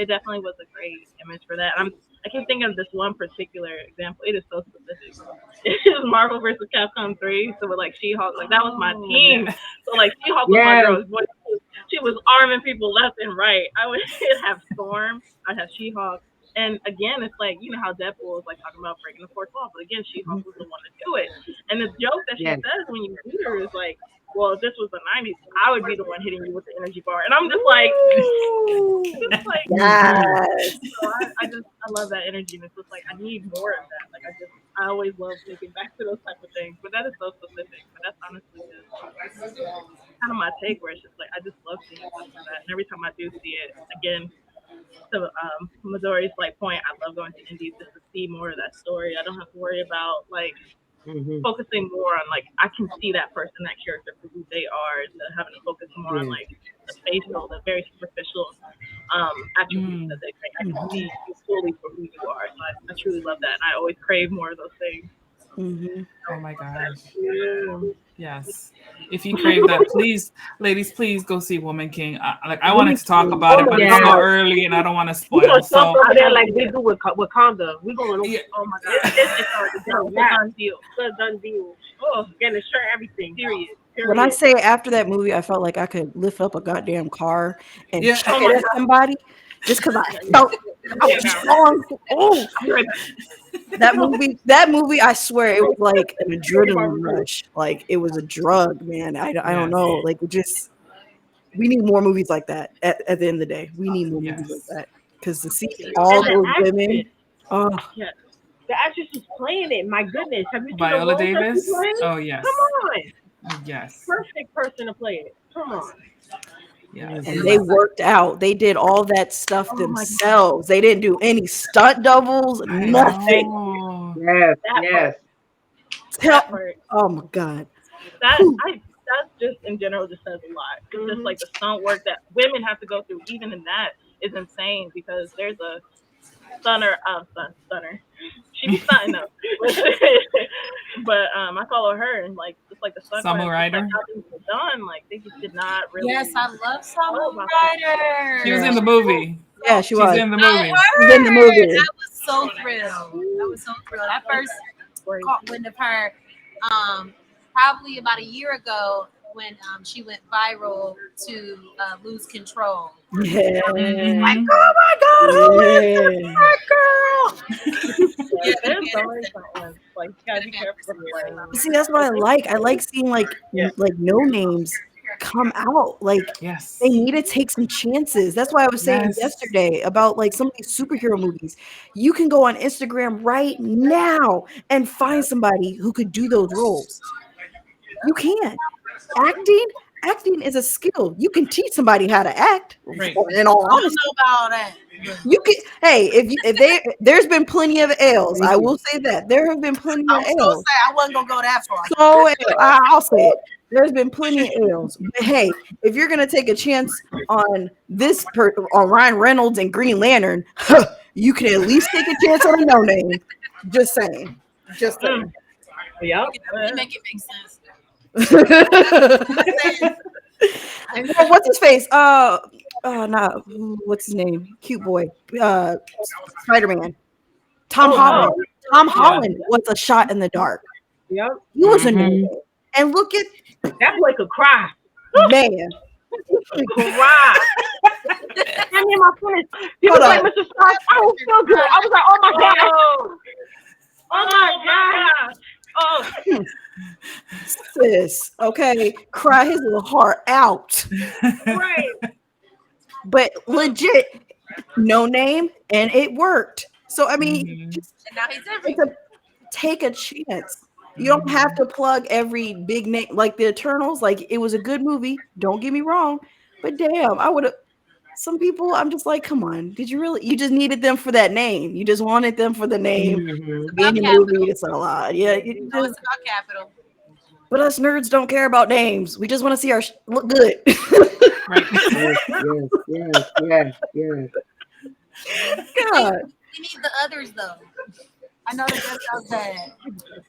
definitely was a great image for that. I can't think of this one particular example. It is so specific. It was Marvel versus Capcom 3. So with like She-Hulk, like that was my team. So like She-Hulk was my girl. She was arming people left and right. I would have Storm. I'd have She-Hulk. And again, it's like, you know how Deadpool was like talking about breaking the fourth wall, but again, She-Hulk was the one to do it. And the joke that she says when you meet her is like, well, if this was the 90s, I would be the one hitting you with the energy bar. And I'm just like, Yes. so I love that energy. And it's just like, I need more of that. Like, I always love thinking back to those type of things. But that is so specific. But that's honestly just kind of my take, where it's just like, I just love seeing stuff like that. And every time I do see it, again, to Midori's like point, I love going to indies just to see more of that story. I don't have to worry about like focusing more on like, I can see that person, that character for who they are, instead of having to focus more on like the facial, the very superficial attributes that they bring. I can see you fully for who you are. So I truly love that, and I always crave more of those things. Oh my gosh. Yes. If you crave that, please, ladies, please go see Woman King. I wanted to talk about it, but it's so early and I don't want to spoil. So they're like we do with Wakanda. We going to oh my god, it's done deal. It's a done deal. Oh, getting a shirt, everything. Period. When I say after that movie, I felt like I could lift up a goddamn car and chuck it at somebody just because I felt I was strong. Oh, that movie, I swear it was like an adrenaline rush. Like it was a drug, man. I don't know. Like we need more movies like that. At the end of the day, we need more movies like that because to see all those women. Oh, the actress is playing it. My goodness, have you seen Viola the role that Davis? she's playing? Oh yes. Come on. Yes. Perfect person to play it. Come on. Yes. and they worked out. They did all that stuff themselves. They didn't do any stunt doubles, nothing. Oh. Yes. Oh my god. That's just in general just says a lot. It's just like the stunt work that women have to go through, even in that, is insane, because there's a stunner. She be stunting though. But I follow her, and like just like the stunt Samu Ryder? like, how things were done, like they just did not really. Yes, I love Samu Ryder. She was in the movie. Yeah, she was. She's in the movie. She's in the movie. I was so thrilled. I first caught wind of her probably about a year ago when she went viral to Lose Control. Yeah. Like, oh my god, Yeah. Yeah, there's always something. Like, you gotta be careful. See, that's what I like. I like seeing like no names come out. Like Yes. they need to take some chances. That's why I was saying Yes. yesterday about like some of these superhero movies. You can go on Instagram right now and find somebody who could do those roles. You can. Acting is a skill. You can teach somebody how to act. Right. In all I don't honesty, know about that. you can. Hey, there's been plenty of L's. I will say that there have been plenty I of was gonna L's. say I wasn't gonna go that far. So I'll say it. There's been plenty of L's. But hey, if you're gonna take a chance on on Ryan Reynolds and Green Lantern, you can at least take a chance on a no name. Just saying. Just saying. Yep. You make it make sense. Well, what's his face? What's his name? Cute boy. Spider-Man. Tom Holland. Tom Holland was a shot in the dark. Yep. He was a no-name. And look at That boy could cry. man. Cry. I mean, my friends. He was Hold like, on. Mr. Scott, I was so good. I was like, oh my God. Oh my God. Oh. Sis, okay, cry his little heart out. Right. But legit, no name, and it worked. So I mean, Mhm. just And now he's everywhere. take a chance. You don't have to plug every big name like the Eternals. Like it was a good movie. Don't get me wrong, but damn, I would have. Some people, I'm just like, come on, did you really? You just needed them for that name. You just wanted them for the name. Mhm. In your movie, it's a lot. Yeah, you No, just, it's about capital. but us nerds don't care about names. We just want to see our look good. Right. Yes. God. We need the others though. I know that sounds bad,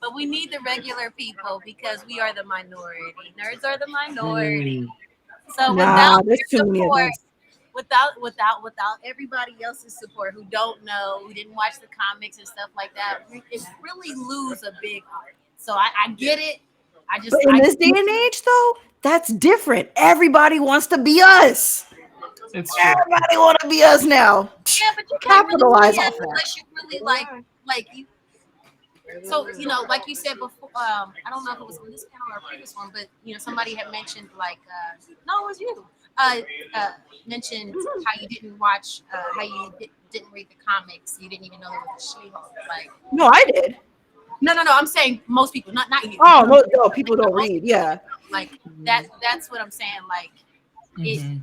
but we need the regular people because we are the minority. Nerds are the minority. So Nah, without there's their too many of support, us. without everybody else's support who don't know, who didn't watch the comics and stuff like that, it really lose a big audience. So I get it. I just But in this day and age, though, that's different. Everybody wants to be us. It's true. Everybody want to be us now. yeah, but you can't really Capitalize be on us that. unless you really like you. So like you said before, I don't know if it was on this panel or a previous one, but somebody had mentioned like, no, it was you. Mentioned how you didn't watch, how you didn't read the comics, you didn't even know there was a She-Hulk. Like, No, I did. no, I'm saying most people, not you. Oh, no, people don't read. Yeah. Like that's what I'm saying. Like, Mhm.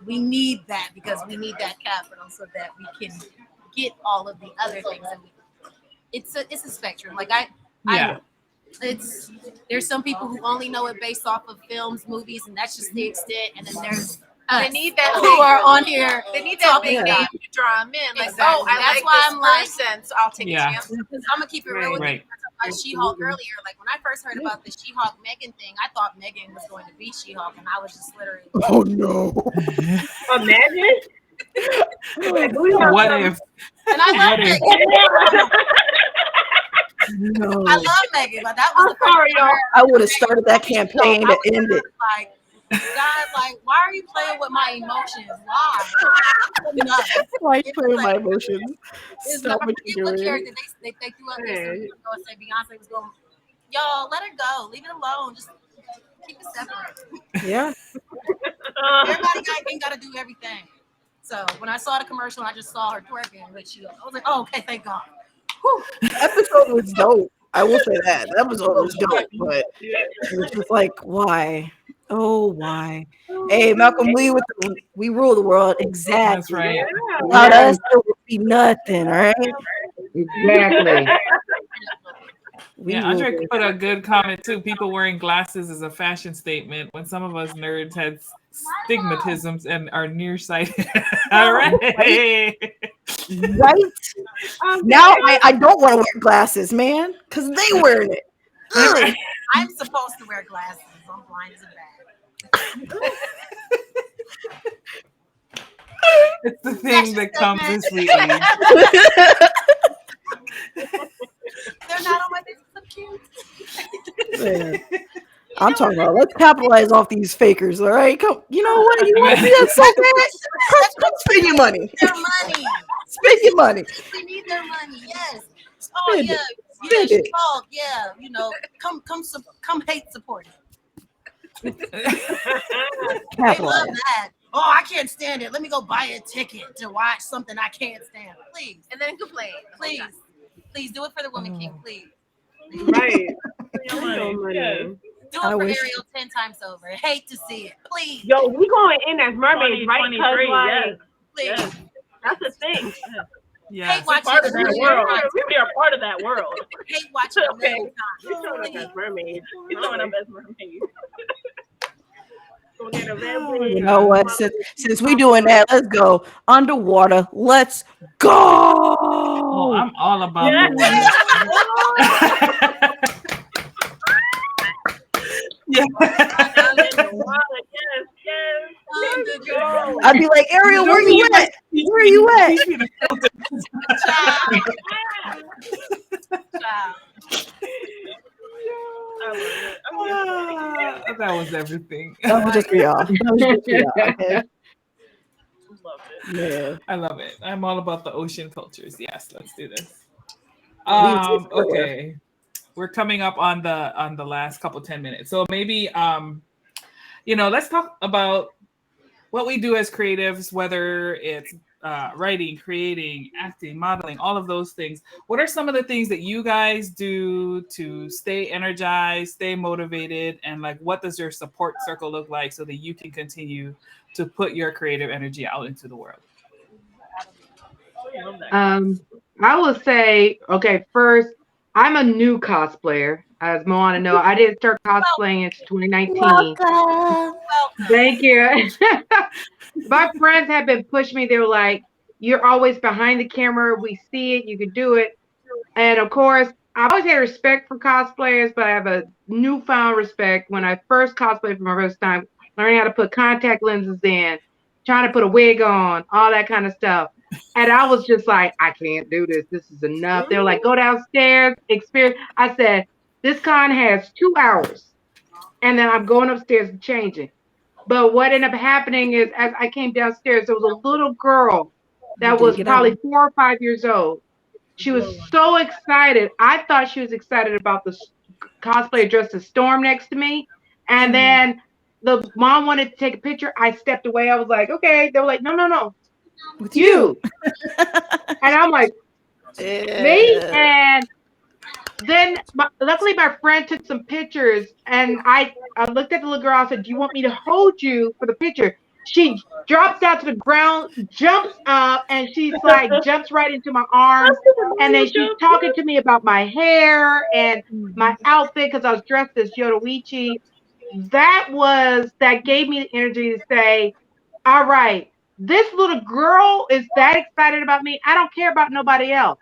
we need that because we need that capital so that we can get all of the other things that it's a spectrum. Like Yeah. there's some people who only know it based off of films, movies, and that's just the extent. And then there's They need that who are on here. They need that talking big Yeah. name to draw them in. Like, Exactly. oh, I That's like why this I'm like- person, so I'll take Yeah. a chance. I'm gonna keep it real with Right. you. I talked about She-Hulk earlier. Like when I first heard about the She-Hulk Megan thing, I thought Megan was going to be She-Hulk, and I was just literally Oh, no. Imagine. What if? and I love What if- Megan. No. I love Megan, but that was the first sorry, time y'all. I would have started that campaign to end it. Like, God, like, why are you playing with my emotions? Why? No. Why you playing my emotions? It's Stop not what you're what doing. character they threw up there some years ago and said Beyonce was going, y'all, let her go. Leave it alone. Just keep it separate. Yeah. Everybody ain't got to do everything. So when I saw the commercial, I just saw her twerking with She-Hulk. I was like, oh, okay, thank God. The episode was dope. I will say that. The episode was dope, but it was just like, why? Oh, why? Hey, Malcolm Lee with the, we rule the world. Exactly. That's right. Without us, there would be nothing, all right? Exactly. We Yeah, rule Andre the- put a good comment too. People wearing glasses is a fashion statement when some of us nerds had stigmatisms and are nearsighted. All right. Right? Now I don't want to wear glasses, man, because they wearing it. Ugh. I'm supposed to wear glasses. I'm blind as a bat. It's the thing that comes as we age. They're not on my list. So cute. Man. I'm talking about let's capitalize off these fakers, all right? Come, you know what? You want to see that so bad? Come spend your money. Their money. Spend your money. We need their money. Yes. Oh Spend yeah. it. Yeah. Spend it. She-Hulk. Yeah. Come hate support. They Capitalize. love that. Oh, I can't stand it. Let me go buy a ticket to watch something I can't stand. Please, And then complain. please do it for the Woman King. Please. Right. Yes. Do I it for wish- Ariel 10 times over. I hate to see it. Please. Yo, we going in as mermaids, right? 2023, Because, Please. Yes. that's the thing. Yeah. Hate watching Part of that it. world. We are part of that world. Hate watching it. Okay. Million You're showing up times. as mermaids. He's showing up as mermaids. Gonna get a red You know what? Since we doing that, let's go underwater. Let's go. Oh, I'm all about Yeah. the Yeah. Yes. I'd be like, Ariel, where you at? Where you at? Child. That was everything. That was just for y'all. That was just for y'all. Okay. Love it. Yeah. I love it. I'm all about the ocean cultures. Yes, let's do this. too. Okay. We're coming up on the last couple 10 minutes. So maybe let's talk about what we do as creatives, whether it's writing, creating, acting, modeling, all of those things. What are some of the things that you guys do to stay energized, stay motivated, and like what does your support circle look like so that you can continue to put your creative energy out into the world? I will say, okay, first, I'm a new cosplayer. As Moana know, I didn't start cosplaying in 2019. Welcome. Thank you. My friends have been pushing me. They were like, "You're always behind the camera. We see it. You can do it." And of course, I've always had respect for cosplayers, but I have a newfound respect when I first cosplayed for my first time, learning how to put contact lenses in, trying to put a wig on, all that kind of stuff. And I was just like, I can't do this. This is enough. They were like, go downstairs, experience. I said, this con has 2 hours. And then I'm going upstairs and changing. But what ended up happening is as I came downstairs, there was a little girl that was probably 4 or 5 years old. She was so excited. I thought she was excited about the cosplay dressed as Storm next to me. And then the mom wanted to take a picture. I stepped away. I was like, okay. They were like, no. With you. And I'm like, me? And then luckily my friend took some pictures and I looked at the little girl. I said, do you want me to hold you for the picture? She drops out to the ground, jumps up, and she's like, jumps right into my arms. And then she's talking to me about my hair and my outfit because I was dressed as Yoruichi. That gave me the energy to say, all right, this little girl is that excited about me. I don't care about nobody else.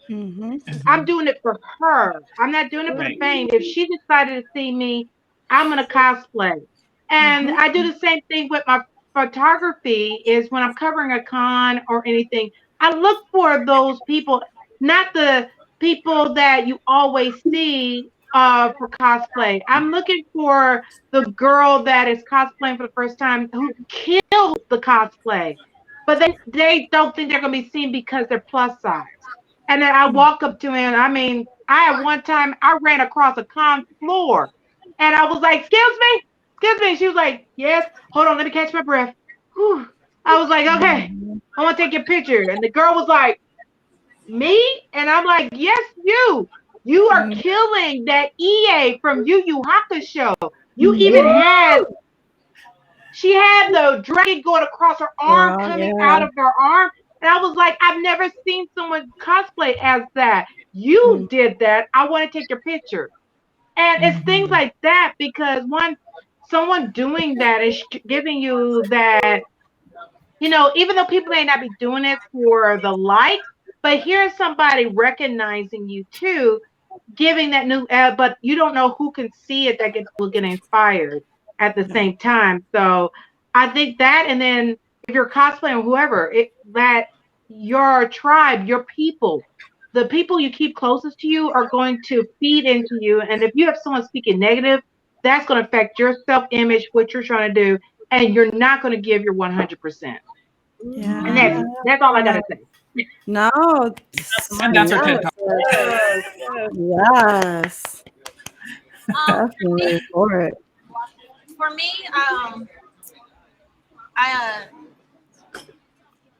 I'm doing it for her. I'm not doing it for the fame. If she's excited to see me, I'm going to cosplay. And I do the same thing with my photography is when I'm covering a con or anything, I look for those people, not the people that you always see for cosplay. I'm looking for the girl that is cosplaying for the first time who kills the cosplay, but they don't think they're going to be seen because they're plus size. And then I walk up to him. I mean, one time I ran across a con floor and I was like, excuse me. She was like, yes, hold on, let me catch my breath. Whew. I was like, okay, I want to take your picture. And the girl was like, me? And I'm like, yes, you. You are killing that EA from Yu Yu Hakusho. You even she had the dragon going across her arm, coming out of her arm. And I was like, I've never seen someone cosplay as that. You did that. I want to take your picture. And it's things like that because someone doing that is giving you that, even though people may not be doing it for the likes, but here's somebody recognizing you too, giving that new, but you don't know who can see it that will get inspired at the same time. So I think that, and then if you're cosplaying whoever, that your tribe, your people, the people you keep closest to you are going to feed into you. And if you have someone speaking negative, that's going to affect your self-image, what you're trying to do, and you're not going to give your 100%. Yeah. And that's all I got to say. No. And that's our TED Talk. Yes. Definitely for it. For me,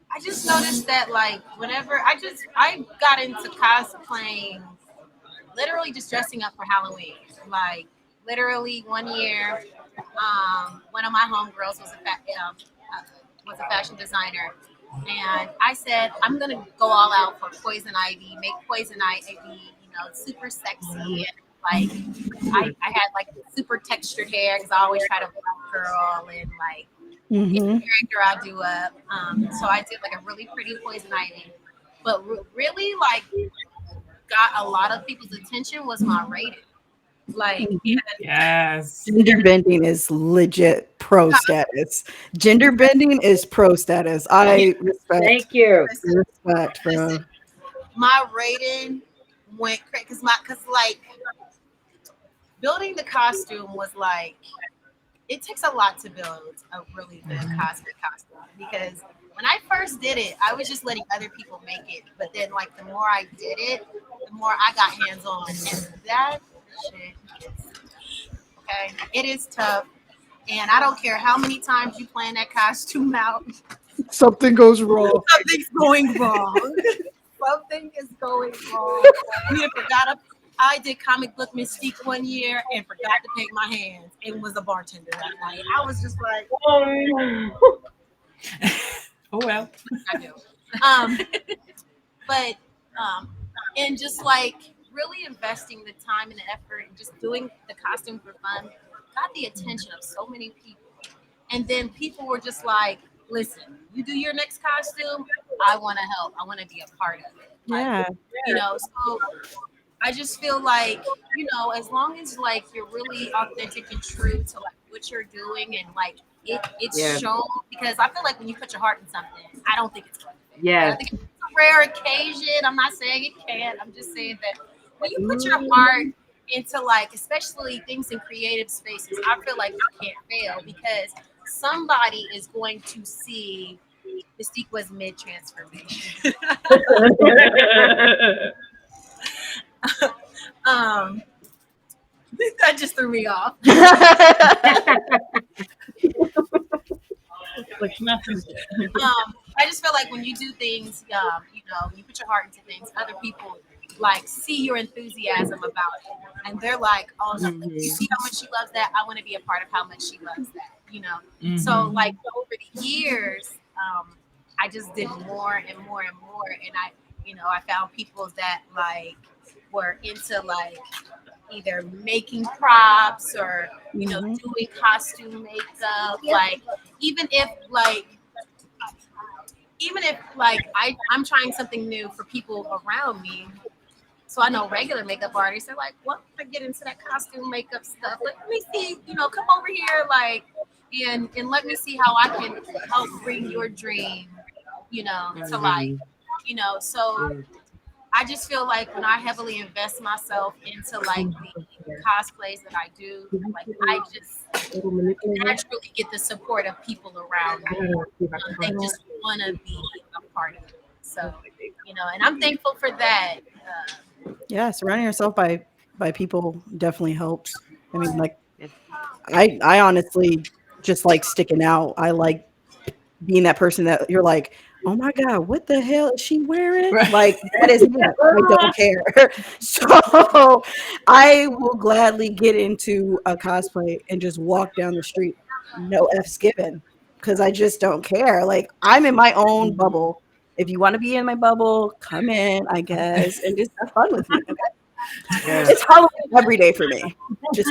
I just noticed that like whenever I got into cosplaying, literally just dressing up for Halloween. Like literally one year, one of my homegirls was a fashion designer, and I said I'm gonna go all out for Poison Ivy, make Poison Ivy, super sexy, and like I had like super textured hair because I always try to be a girl and like. Any character I do up. So I did like a really pretty Poison Ivy. But really like got a lot of people's attention was my rating. Like yes. Gender bending is legit pro status. Gender bending is pro status. I respect. Thank you. Respect, bro. My rating went crazy because like building the costume was like, it takes a lot to build a really good cosplay costume, because when I first did it, I was just letting other people make it. But then, like, the more I did it, the more I got hands on, and that shit is okay. It is tough, and I don't care how many times you plan that costume out. Something goes wrong. Something's going wrong. Something is going wrong. We had forgot. I did Comic Book Mystique one year and forgot to paint my hands and was a bartender that night. I was just like, Oh, Oh well. I do. But and just like really investing the time and the effort and just doing the costume for fun got the attention of so many people. And then people were just like, listen, you do your next costume, I want to help. I want to be a part of it. Like, you know, so I just feel like, you know, as long as like you're really authentic and true to like what you're doing, and like it's shown, because I feel like when you put your heart in something, I don't think it's going to fail. I think it's a rare occasion. I'm not saying it can't. I'm just saying that when you put your heart into like, especially things in creative spaces, I feel like it can't fail, because somebody is going to see Mystique was mid-transformation. That just threw me off. like nothing. I just feel like when you do things, you know, you put your heart into things, other people like see your enthusiasm about it, and they're like, "Oh, no, you see how much she loves that? I want to be a part of how much she loves that." You know, so like over the years, I just did more and more and more, and I found people that like were into like either making props or doing costume makeup, like even if I'm trying something new for people around me. So I know regular makeup artists are like, well, I get into that costume makeup stuff. Let me see, come over here, like, and let me see how I can help bring your dream, to life, so I just feel like when I heavily invest myself into like the cosplays that I do, like I just naturally get the support of people around me. They just want to be a part of it. So, and I'm thankful for that. Yeah, surrounding yourself by people definitely helps. I mean, like, I honestly just like sticking out. I like being that person that you're like, oh my God, what the hell is she wearing? Right. Like, that is me. I don't care. So I will gladly get into a cosplay and just walk down the street. No F's given. Because I just don't care. Like, I'm in my own bubble. If you want to be in my bubble, come in, I guess, and just have fun with me. Okay? Yeah. It's Halloween every day for me. Just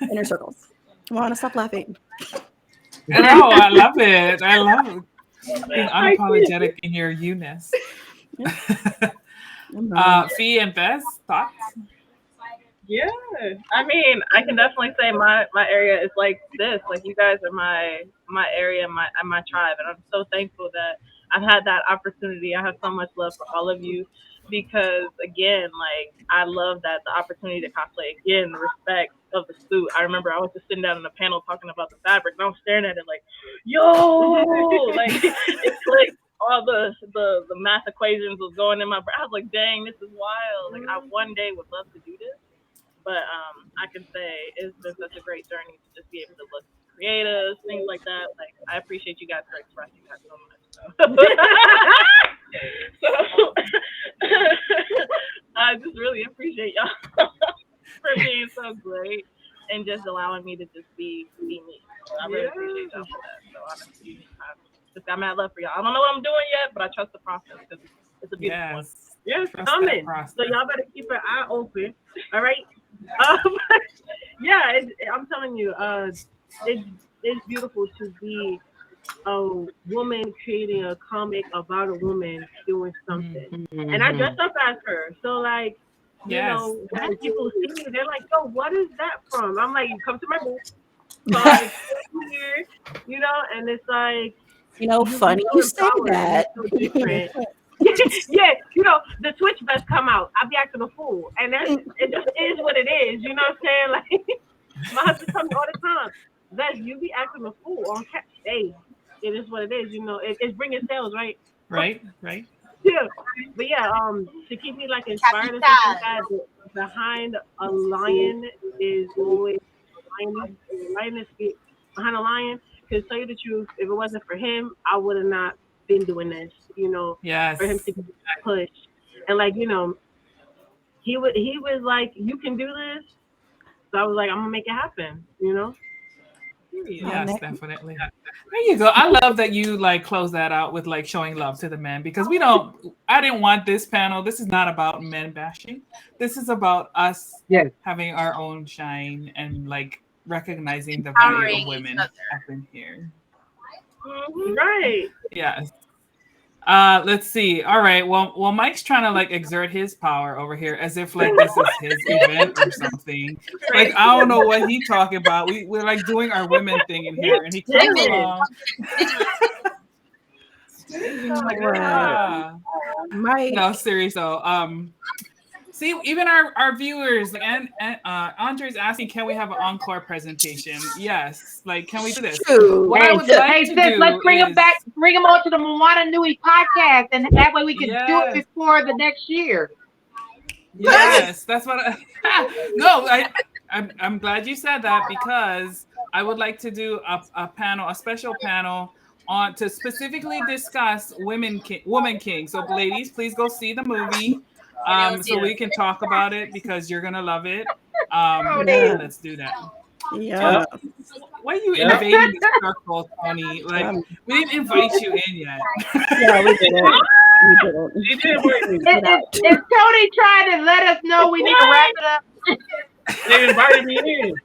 inner circles. Come on, stop laughing. No, I love it. I love it. Being unapologetic in your you-ness. Fee and Bess, thoughts? Yeah, I mean, I can definitely say my area is like this. Like, you guys are my area, my tribe, and I'm so thankful that I've had that opportunity. I have so much love for all of you, because again, like, I love that the opportunity to cosplay, again, the respect of the suit. I remember I was just sitting down in a panel talking about the fabric, and I was staring at it like, yo, like, it's like all the math equations was going in my brain. I was like, dang, this is wild. Like, I one day would love to do this. But I can say it's been such a great journey to just be able to look creative, things like that. Like, I appreciate you guys for expressing that so much. So I just really appreciate y'all for being so great and just allowing me to just be me. So I really appreciate y'all for that. So honestly, I just got mad love for y'all. I don't know what I'm doing yet, but I trust the process because it's a beautiful one. Yes, coming. So y'all better keep an eye open. All right. Yeah, I'm telling you, it's beautiful to be a woman creating a comic about a woman doing something. And I dressed up as her. So, like, you know, when people see me, they're like, yo, what is that from? I'm like, you come to my booth. So I here, and it's like, funny you say that. So different. Yeah, you know, the Twitch best come out. I be acting a fool, and it just is what it is. You know what I'm saying? Like my husband tell me all the time, Les, you be acting a fool on catch. Hey, it is what it is. You know, it's bringing sales, right? Right. Yeah, but yeah, to keep me like inspired and stuff like that, behind a lion is always lioness behind a lion. Because tell you the truth, if it wasn't for him, I would have not been doing this. You know, Yes. for him to push and like you know, he was like, you can do this. So I was like, I'm gonna make it happen. You know. Yes, definitely. There you go. I love that you like close that out with like showing love to the men because I didn't want this panel. This is not about men bashing. This is about us having our own shine and like recognizing the value of women up in here. Right. Yes. Let's see. All right. Well, Mike's trying to like exert his power over here as if like this is his event or something. Like I don't know what he's talking about. We're like doing our women thing in here, and he comes along. Mike. No, serious though. See, even our viewers and Andre's asking, can we have an encore presentation? Yes. Like, can we do this? What I would like to do let's bring is, them back. Bring them on to the Moana Nui podcast, and that way we can do it before the next year. Yes, that's what. I'm glad you said that because I would like to do a special panel on to specifically discuss Woman King. So, ladies, please go see the movie. So we can talk about it because you're gonna love it. Let's do that. Yeah. Why are you invading the circle, Tony? Like we didn't invite you in yet. Yeah, we didn't. Is Tony trying to let us know we need to wrap it up? They invited me in.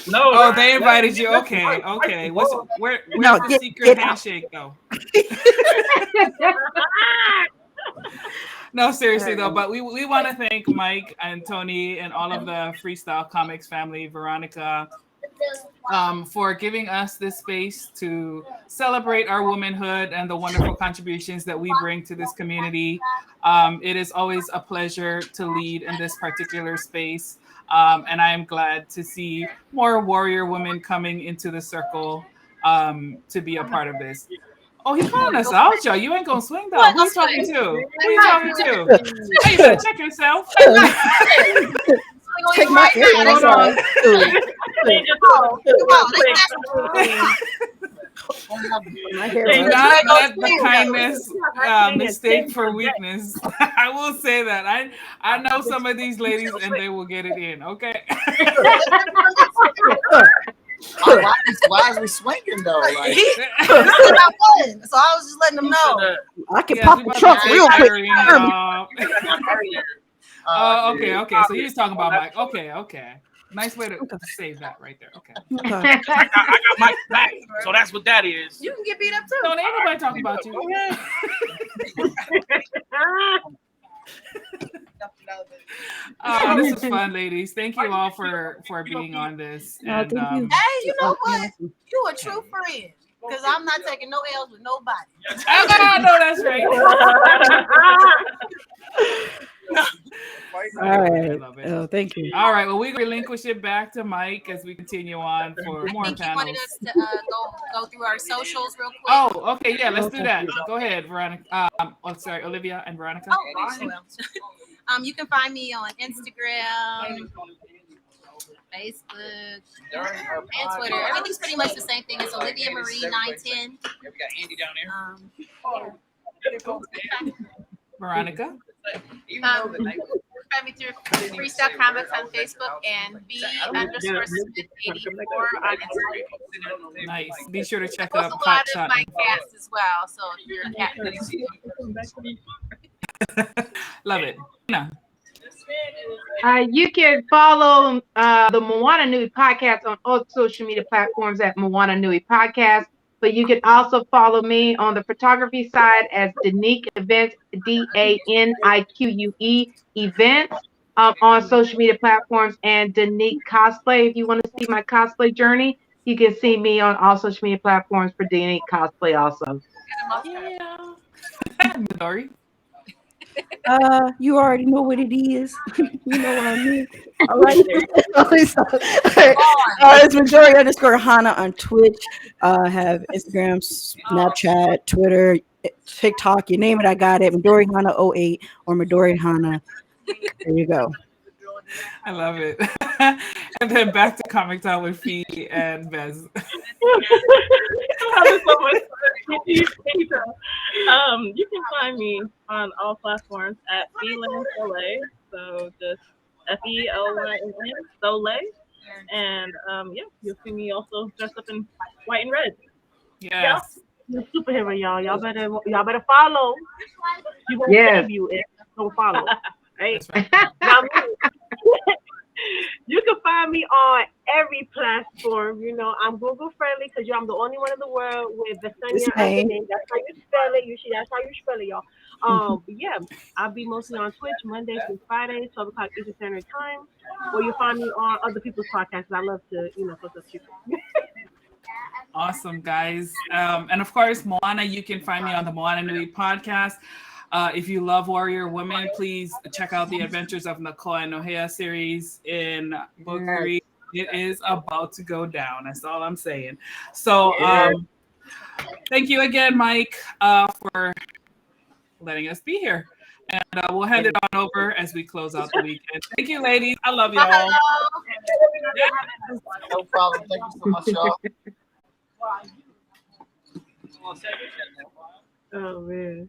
No. Oh, they invited you. Okay. Where's the secret handshake though? No, seriously though, but we want to thank Mike and Tony and all of the Freestyle Comics family, Veronica, for giving us this space to celebrate our womanhood and the wonderful contributions that we bring to this community. It is always a pleasure to lead in this particular space, and I am glad to see more warrior women coming into the circle to be a part of this. Oh, he's calling us out, y'all. You ain't gonna swing though. Who you talking to? Who you talking to? Hey, you better check yourself. Take my earrings off. Do not let the kindness mistake for weakness. I will say that. I know some of these ladies and they will get it in, okay? Why is we swinging though? Like, so I was just letting them know. I can pop the trunk real quick. Oh, okay. So he was talking about Mike. Okay. Nice way to save that right there. Okay. I got Mike back, so that's what that is. You can get beat up too. Don't ain't nobody talking about you. This is fun, ladies. Thank you all for being on this. And, hey, you know what? You a true friend. Because I'm not taking no L's with nobody. I know that's right. All right. Oh, thank you. All right. Well, we relinquish it back to Mike as we continue on for more I think panels. you wanted us to go through our socials real quick. Oh, okay. Yeah, let's do that. Go ahead, Veronica. Olivia and Veronica. Oh, you can find me on Instagram, Facebook, and Twitter. Everything's pretty much the same thing. It's Olivia Marie 910. We got Andy down there. Veronica. Find me through Freestyle Comics on Facebook and B_Smith84 on Instagram. Nice. Be sure to check I out post a lot Pop of Shot. my cats as well. So if you're a cat, Love it. Yeah. You can follow the Moana Nui podcast on all social media platforms at Moana Nui Podcast. But you can also follow me on the photography side as Danique Events, DANIQUE Events on social media platforms, and Danique Cosplay. If you want to see my cosplay journey, you can see me on all social media platforms for Danique Cosplay also. Yeah. Midori. You already know what it is. You know what I mean. All right. It's Midori_Hana on Twitch. Have Instagram, Snapchat, Twitter, TikTok. You name it, I got it. Midori_Hana08 or Midori_Hana. There you go. I love it. And then back to Comic Time with Fee and Bez. Having so much fun. You can find me on all platforms at Feelin Soleil. So just FELYN Soleil. And yeah, you'll see me also dressed up in white and red. Yes. You're a superhero, y'all. Y'all better follow. She won't Yes. save you if you don't follow. Right? That's right. Now, you can find me on every platform. You know, I'm Google friendly because I'm the only one in the world with Visenya as the name. That's how you spell it. That's how you spell it, y'all. But yeah, I'll be mostly on Twitch Mondays through Fridays, 12 o'clock Eastern Standard Time. Or you'll find me on other people's podcasts. I love to, post up people. Awesome, guys. And of course, Moana, you can find me on the Moana Nui podcast. If you love Warrior Women, please check out the Adventures of Nakoa and Nohea series in book 3. It is about to go down. That's all I'm saying. So thank you again, Mike, for letting us be here. And we'll hand it on over as we close out the weekend. Thank you, ladies. I love y'all. No problem. Thank you so much, y'all. Oh man.